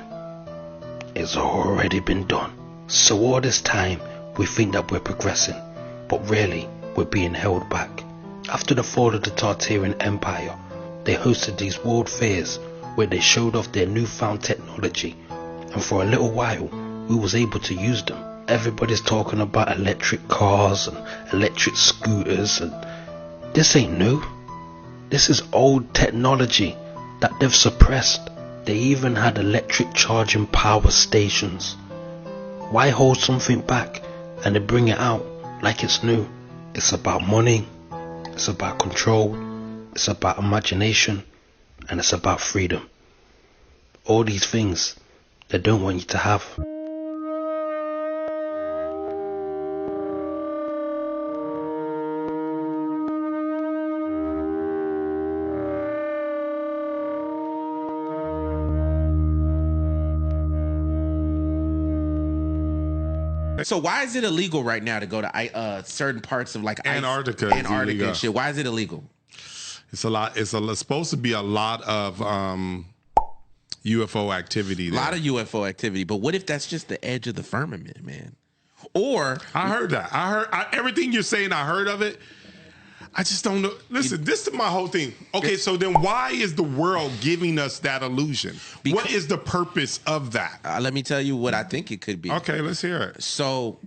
S23: is already been done. So all this time, we think that we're progressing, but really, we're being held back. After the fall of the Tartarian Empire, they hosted these world fairs where they showed off their newfound technology, and for a little while, we was able to use them. Everybody's talking about electric cars and electric scooters, and this ain't new. This is old technology that they've suppressed. They even had electric charging power stations. Why hold something back and they bring it out like it's new? It's about money, it's about control, it's about imagination, and it's about freedom. All these things they don't want you to have.
S4: So why is it illegal right now to go to certain parts of like
S5: Antarctica
S4: and shit? Why is it illegal?
S5: It's a lot. It's supposed to be a lot of UFO activity.
S4: A lot of UFO activity. But what if that's just the edge of the firmament, man? Or
S5: I heard that. Everything you're saying. I heard of it. I just don't know. Listen, this is my whole thing. Okay, so then why is the world giving us that illusion? What is the purpose of that?
S4: Let me tell you what I think it could be.
S5: Okay, let's hear it.
S4: So,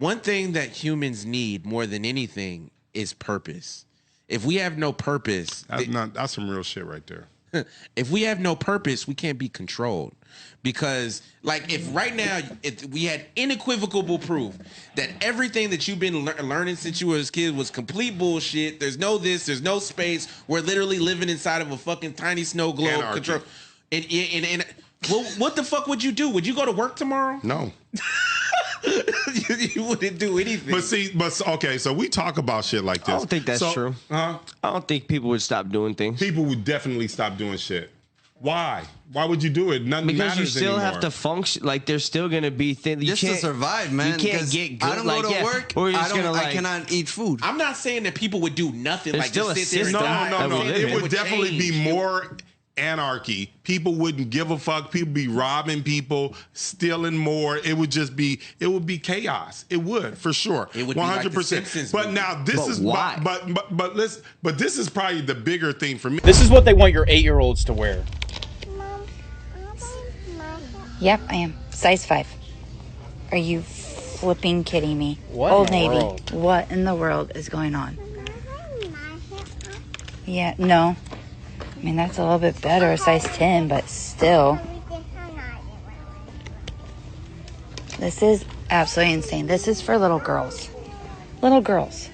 S4: one thing that humans need more than anything is purpose. If we have no purpose...
S5: That's some real shit right there.
S4: If we have no purpose, we can't be controlled. Because, like, if right now we had unequivocal proof that everything that you've been learning since you were a kid was complete bullshit, there's no this, there's no space, we're literally living inside of a fucking tiny snow globe. Control. And what the fuck would you do? Would you go to work tomorrow?
S5: No.
S4: You wouldn't do anything.
S5: Okay, so we talk about shit like this.
S6: I don't think that's true. I don't think people would stop doing things.
S5: People would definitely stop doing shit. Why? Why would you do it? Nothing
S6: because
S5: matters
S6: you still
S5: anymore.
S6: have to function. Like there's still gonna be things.
S7: Just to survive, man.
S6: You can't get good.
S7: I don't go to work. I cannot eat food.
S4: I'm not saying that people would do nothing.
S6: There's
S4: like
S6: still
S4: just sit there and die.
S5: No. It would definitely be more anarchy. People wouldn't give a fuck. People be robbing people, stealing more. It would be chaos. It would, for sure.
S4: It would 100%.
S5: Be like but now this is
S6: why?
S5: But this is probably the bigger thing for me.
S16: This is what they want your 8-year-olds to wear.
S9: Yep, I am. Size 5. Are you flipping kidding me?
S16: What
S9: Old
S16: in the
S9: Navy.
S16: world?
S9: What in the world is going on? Yeah, no. I mean, that's a little bit better, a size 10, but still. This is absolutely insane. This is for little girls. Little girls.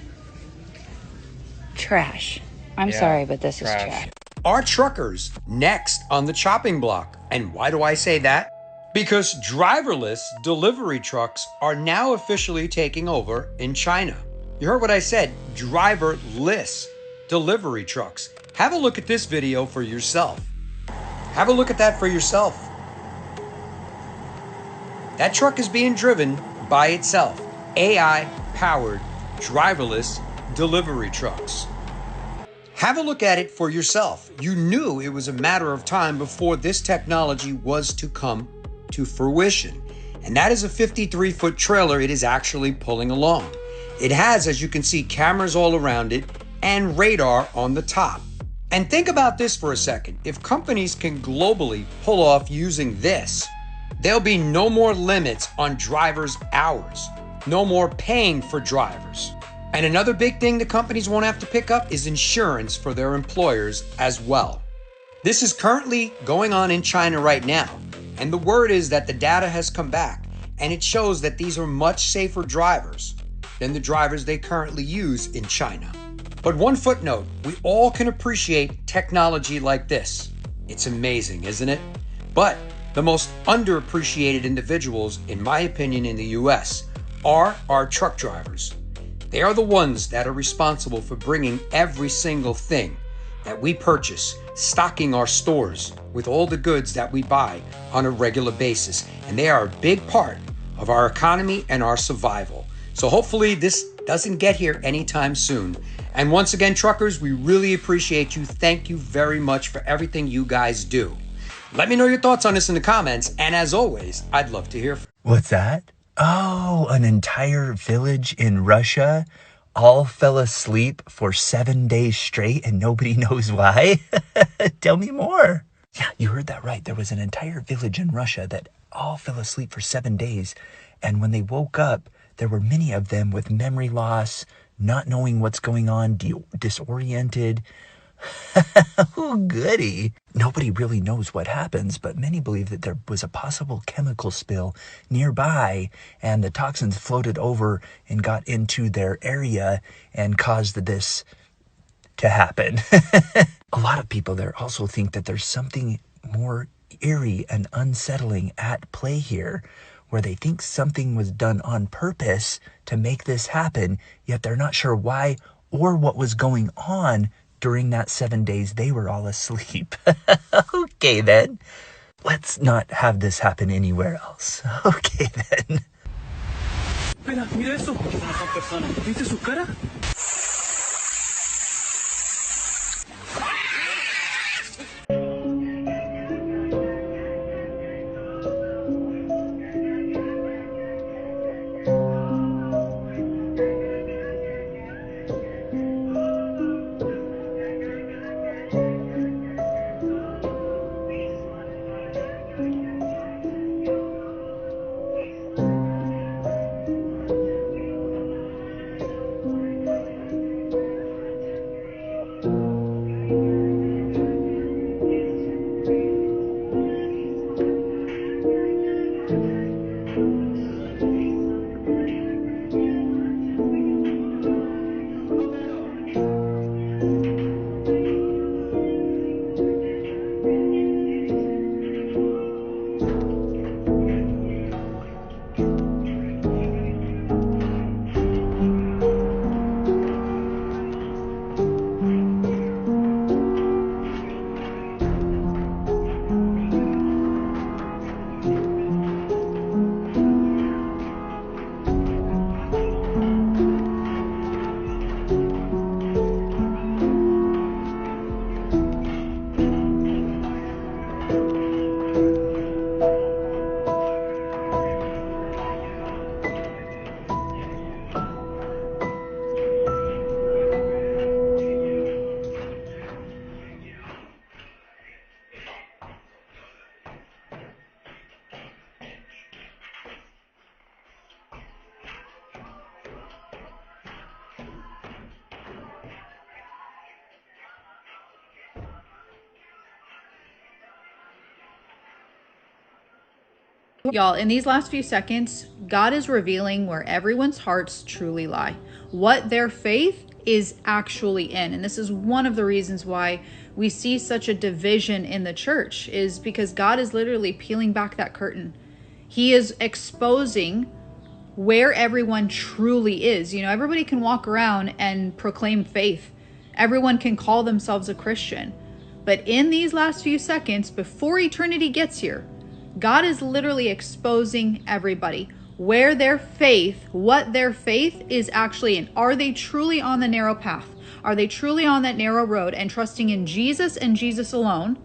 S9: Trash. I'm sorry, but this is trash.
S10: Are truckers next on the chopping block? And why do I say that? Because driverless delivery trucks are now officially taking over in China. You heard what I said, driverless delivery trucks. Have a look at this video for yourself. Have a look at that for yourself. That truck is being driven by itself. AI-powered driverless delivery trucks. Have a look at it for yourself. You knew it was a matter of time before this technology was to come to fruition. And that is a 53-foot trailer it is actually pulling along. It has, as you can see, cameras all around it and radar on the top. And think about this for a second. If companies can globally pull off using this, there'll be no more limits on drivers' hours, no more paying for drivers. And another big thing the companies won't have to pick up is insurance for their employers as well. This is currently going on in China right now. And the word is that the data has come back and it shows that these are much safer drivers than the drivers they currently use in China. But one footnote, we all can appreciate technology like this. It's amazing, isn't it? But the most underappreciated individuals, in my opinion, in the US are our truck drivers. They are the ones that are responsible for bringing every single thing that we purchase, stocking our stores with all the goods that we buy on a regular basis. And they are a big part of our economy and our survival. So hopefully this doesn't get here anytime soon. And once again, truckers, we really appreciate you. Thank you very much for everything you guys do. Let me know your thoughts on this in the comments. And as always, I'd love to hear from you.
S24: What's that? Oh, an entire village in Russia all fell asleep for 7 days straight and nobody knows why? Tell me more. Yeah, you heard that right. There was an entire village in Russia that all fell asleep for 7 days. And when they woke up, there were many of them with memory loss, not knowing what's going on, disoriented. Oh, goody. Nobody really knows what happens, but many believe that there was a possible chemical spill nearby and the toxins floated over and got into their area and caused this to happen. A lot of people there also think that there's something more eerie and unsettling at play here, where they think something was done on purpose to make this happen, yet they're not sure why or what was going on during that 7 days they were all asleep. Okay then, let's not have this happen anywhere else. Okay then.
S3: Mira eso. ¿Viste su cara?
S11: Y'all, in these last few seconds, God is revealing where everyone's hearts truly lie, what their faith is actually in. And this is one of the reasons why we see such a division in the church, is because God is literally peeling back that curtain. He is exposing where everyone truly is. You know, everybody can walk around and proclaim faith. Everyone can call themselves a Christian. But in these last few seconds, before eternity gets here, God is literally exposing everybody where their faith, what their faith is actually in. Are they truly on the narrow path? Are they truly on that narrow road and trusting in Jesus and Jesus alone?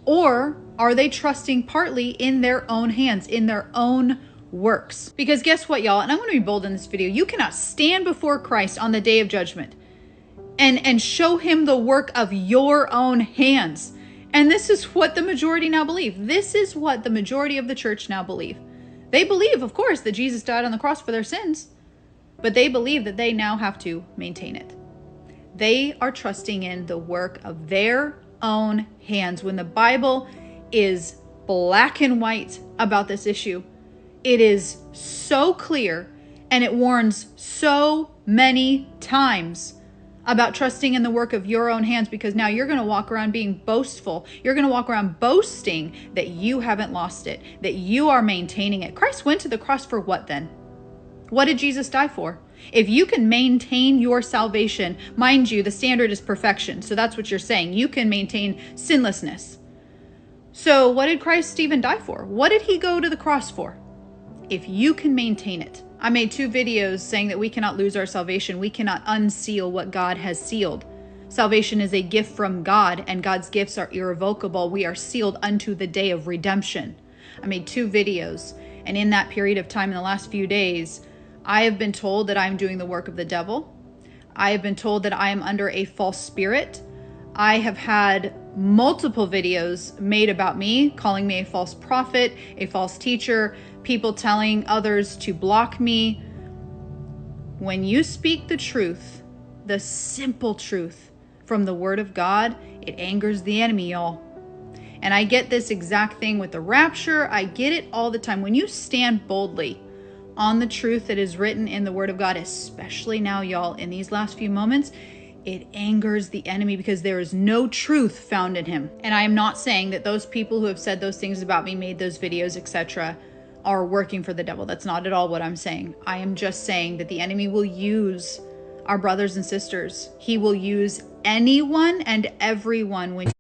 S11: Or are they trusting partly in their own hands, in their own works? Because guess what, y'all? And I'm going to be bold in this video. You cannot stand before Christ on the day of judgment and show him the work of your own hands. And this is what the majority now believe. This is what the majority of the church now believe. They believe, of course, that Jesus died on the cross for their sins, but they believe that they now have to maintain it. They are trusting in the work of their own hands. When the Bible is black and white about this issue, it is so clear, and it warns so many times about trusting in the work of your own hands, because now you're going to walk around being boastful. You're going to walk around boasting that you haven't lost it, that you are maintaining it. Christ went to the cross for what then? What did Jesus die for? If you can maintain your salvation, mind you, the standard is perfection. So that's what you're saying. You can maintain sinlessness. So what did Christ even die for? What did he go to the cross for? If you can maintain it. I made 2 videos saying that we cannot lose our salvation. We cannot unseal what God has sealed. Salvation is a gift from God, and God's gifts are irrevocable. We are sealed unto the day of redemption. I made 2 videos, and in that period of time, in the last few days, I have been told that I'm doing the work of the devil. I have been told that I am under a false spirit. I have had multiple videos made about me, calling me a false prophet, a false teacher, people telling others to block me. When you speak the truth, the simple truth from the Word of God, it angers the enemy, y'all. And I get this exact thing with the rapture. I get it all the time. When you stand boldly on the truth that is written in the Word of God, especially now, y'all, in these last few moments, it angers the enemy because there is no truth found in him. And I am not saying that those people who have said those things about me, made those videos, etc., are working for the devil. That's not at all what I'm saying. I am just saying that the enemy will use our brothers and sisters. He will use anyone and everyone.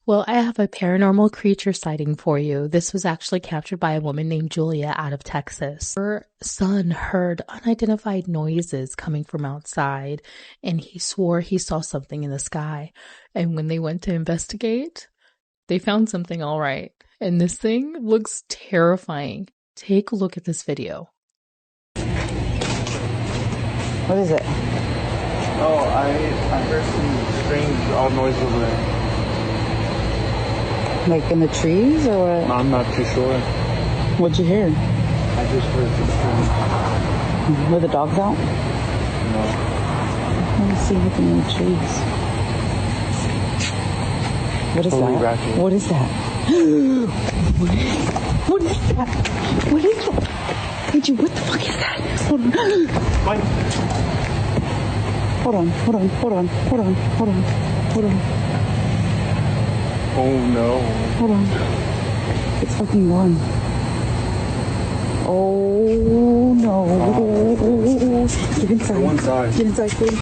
S8: Well, I have a paranormal creature sighting for you. This was actually captured by a woman named Julia out of Texas. Her son heard unidentified noises coming from outside, and he swore he saw something in the sky. And when they went to investigate, they found something all right. And this thing looks terrifying. Take a look at this video.
S12: What is it?
S13: Oh, I heard some strange, odd noises over there.
S12: Like in the trees or what?
S13: I'm not too sure.
S12: What'd you hear?
S13: I just heard some strange.
S12: Were the dogs out?
S13: No.
S12: Let me see anything in the trees. What is
S13: Holy
S12: that?
S13: ratchet.
S12: What is that? What is that? What is that? Did you? What the fuck is that? Hold on.
S13: Mike.
S12: Hold on.
S13: Oh no.
S12: Hold on. It's fucking gone. Oh no. Get inside.
S13: Go inside.
S12: Get inside, please.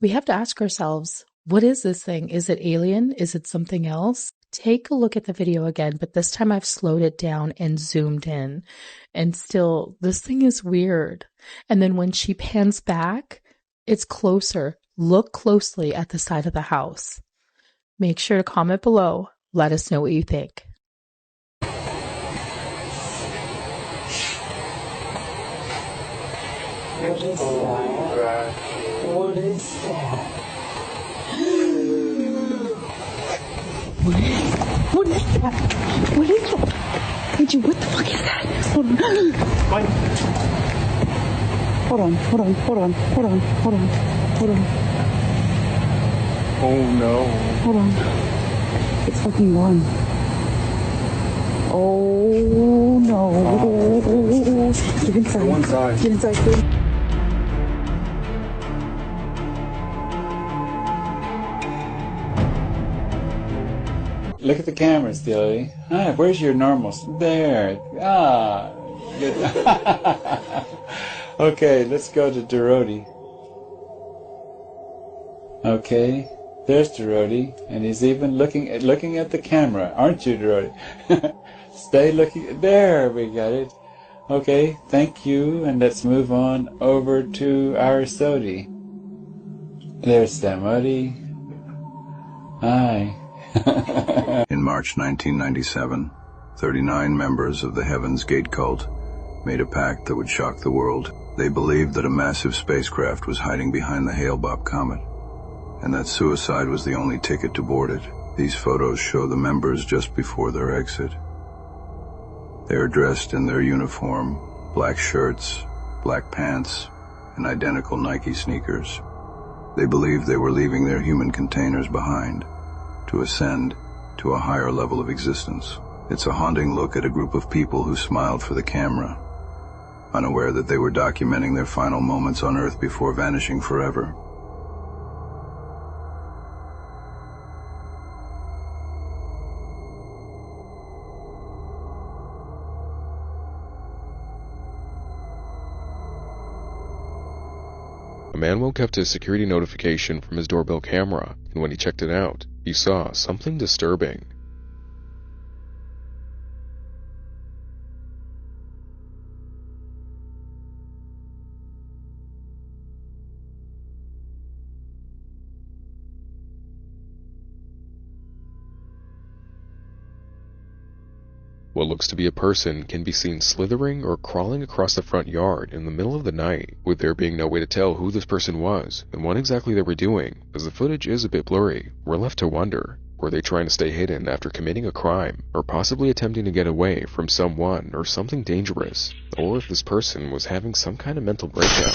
S8: We have to ask ourselves, what is this thing? Is it alien? Is it something else? Take a look at the video again, but this time I've slowed it down and zoomed in. And still, this thing is weird. And then when she pans back, it's closer. Look closely at the side of the house. Make sure to comment below. Let us know what you think.
S12: What is that? What is that? What is that? What is that? Did you? What the fuck is that? Hold on.
S13: Mike.
S12: Hold on.
S13: Oh no.
S12: Hold on. It's fucking gone. Oh no. Get inside.
S13: Go inside.
S12: Get inside, please.
S17: Look at the cameras, Dilly. Hi, where's your normals? There. Ah. Good. Okay, let's go to Doroti. Okay, there's Doroti, and he's even looking at the camera, aren't you, Doroti? Stay looking. There, we got it. Okay, thank you, and let's move on over to our Sodi. There's Stamodi. Hi.
S21: In March 1997, 39 members of the Heaven's Gate cult made a pact that would shock the world. They believed that a massive spacecraft was hiding behind the Hale-Bopp comet, and that suicide was the only ticket to board it. These photos show the members just before their exit. They are dressed in their uniform, black shirts, black pants, and identical Nike sneakers. They believed they were leaving their human containers behind to ascend to a higher level of existence. It's a haunting look at a group of people who smiled for the camera, unaware that they were documenting their final moments on Earth before vanishing forever.
S25: A man woke up to a security notification from his doorbell camera, and when he checked it out, he saw something disturbing. What looks to be a person can be seen slithering or crawling across the front yard in the middle of the night, with there being no way to tell who this person was and what exactly they were doing. As the footage is a bit blurry, we're left to wonder, were they trying to stay hidden after committing a crime, or possibly attempting to get away from someone or something dangerous, or if this person was having some kind of mental breakdown.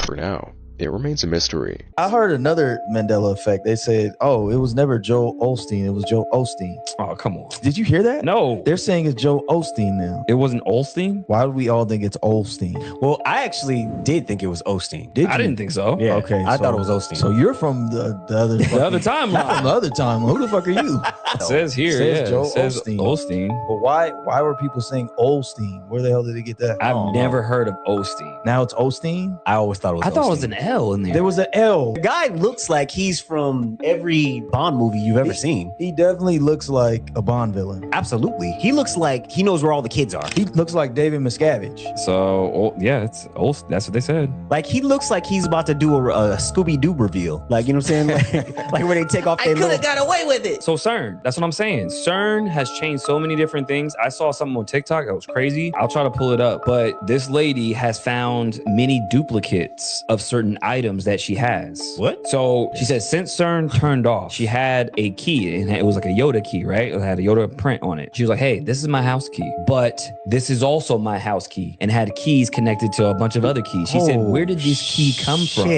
S25: For now, it remains a mystery.
S26: I heard another Mandela effect. They said, oh, it was never Joel Osteen. It was Joe Osteen.
S27: Oh, come on.
S26: Did you hear that?
S27: No.
S26: They're saying it's Joe Osteen now.
S27: It wasn't Olstein?
S26: Why do we all think it's Olstein?
S6: Well, I actually did think it was Osteen.
S26: Did you?
S27: I didn't think so.
S26: Yeah. Okay.
S6: I thought it was Osteen.
S26: So you're from the other
S27: timeline.
S26: From the other timeline. Who the fuck are you?
S27: It says here,
S26: it says Joe
S27: Osteen.
S26: But why were people saying Olstein? Where the hell did they get that?
S27: I've never heard of Osteen.
S26: Now it's Osteen?
S6: I always thought it was
S27: I thought it was
S6: Osteen.
S27: an
S1: L in there.
S26: There was an L.
S1: The guy looks like he's from every Bond movie you've ever seen.
S26: He definitely looks like a Bond villain.
S1: Absolutely. He looks like he knows where all the kids are.
S26: He looks like David Miscavige.
S27: So, yeah, it's old. That's what they said.
S1: Like, he looks like he's about to do a Scooby-Doo reveal. Like, you know what I'm saying? Like where they take off their little...
S2: got away with it.
S27: So CERN, that's what I'm saying. CERN has changed so many different things. I saw something on TikTok that was crazy. I'll try to pull it up. But this lady has found many duplicates of certain items that she has.
S1: What?
S27: So she said since CERN turned off, she had a key, and it was like a Yoda key, right? It had a Yoda print on it. She was like, hey, this is my house key, but this is also my house key, and had keys connected to a bunch of other keys. She said, where did this key come from?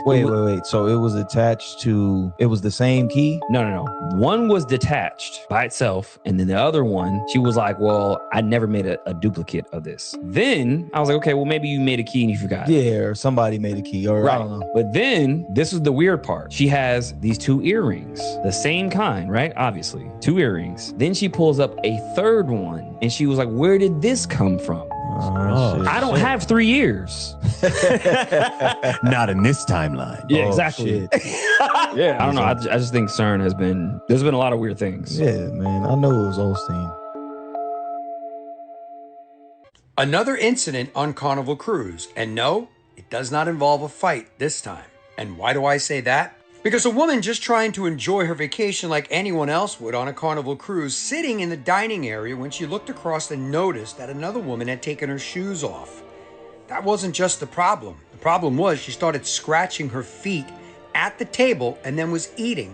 S26: Wait. So it was attached to, it was the same key?
S27: No. One was detached by itself, and then the other one, she was like, well, I never made a duplicate of this. Then I was like, okay, well, maybe you made a key and you forgot.
S26: Yeah, or somebody made a key, or
S27: right.
S26: I don't know.
S27: But then this was the weird part. She has these 2 earrings, the same kind, right? Obviously, 2 earrings. Then she pulls up a third one, and she was like, where did this come from? I don't have 3 ears.
S1: Not in this timeline.
S27: Yeah, exactly. Yeah, I don't know. I just think CERN there's been a lot of weird things.
S26: Yeah, man. I know it was Osteen.
S10: Another incident on Carnival Cruise, and no, it does not involve a fight this time. And why do I say that? Because a woman just trying to enjoy her vacation like anyone else would on a Carnival Cruise, sitting in the dining area when she looked across and noticed that another woman had taken her shoes off. That wasn't just the problem. The problem was she started scratching her feet at the table and then was eating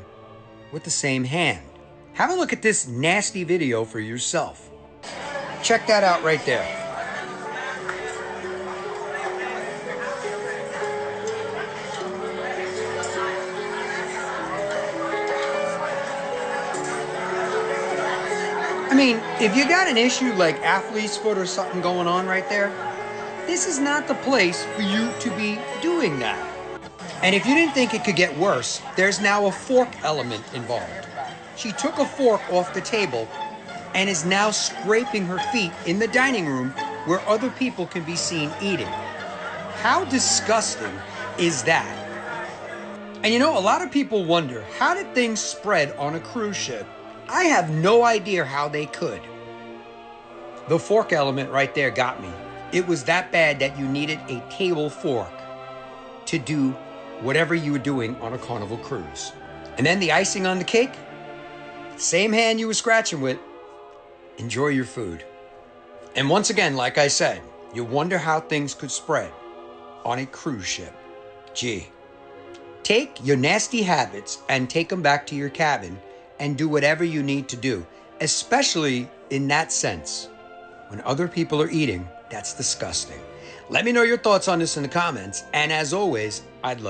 S10: with the same hand. Have a look at this nasty video for yourself. Check that out right there. I mean, if you got an issue like athlete's foot or something going on right there, this is not the place for you to be doing that. And if you didn't think it could get worse, there's now a fork element involved. She took a fork off the table and is now scraping her feet in the dining room where other people can be seen eating. How disgusting is that? And you know, a lot of people wonder, how did things spread on a cruise ship? I have no idea how they could. The fork element right there got me. It was that bad that you needed a table fork to do whatever you were doing on a Carnival Cruise. And then the icing on the cake, same hand you were scratching with, enjoy your food. And once again, like I said, you wonder how things could spread on a cruise ship. Gee, take your nasty habits and take them back to your cabin and do whatever you need to do, especially in that sense. When other people are eating, that's disgusting. Let me know your thoughts on this in the comments, and as always, I'd love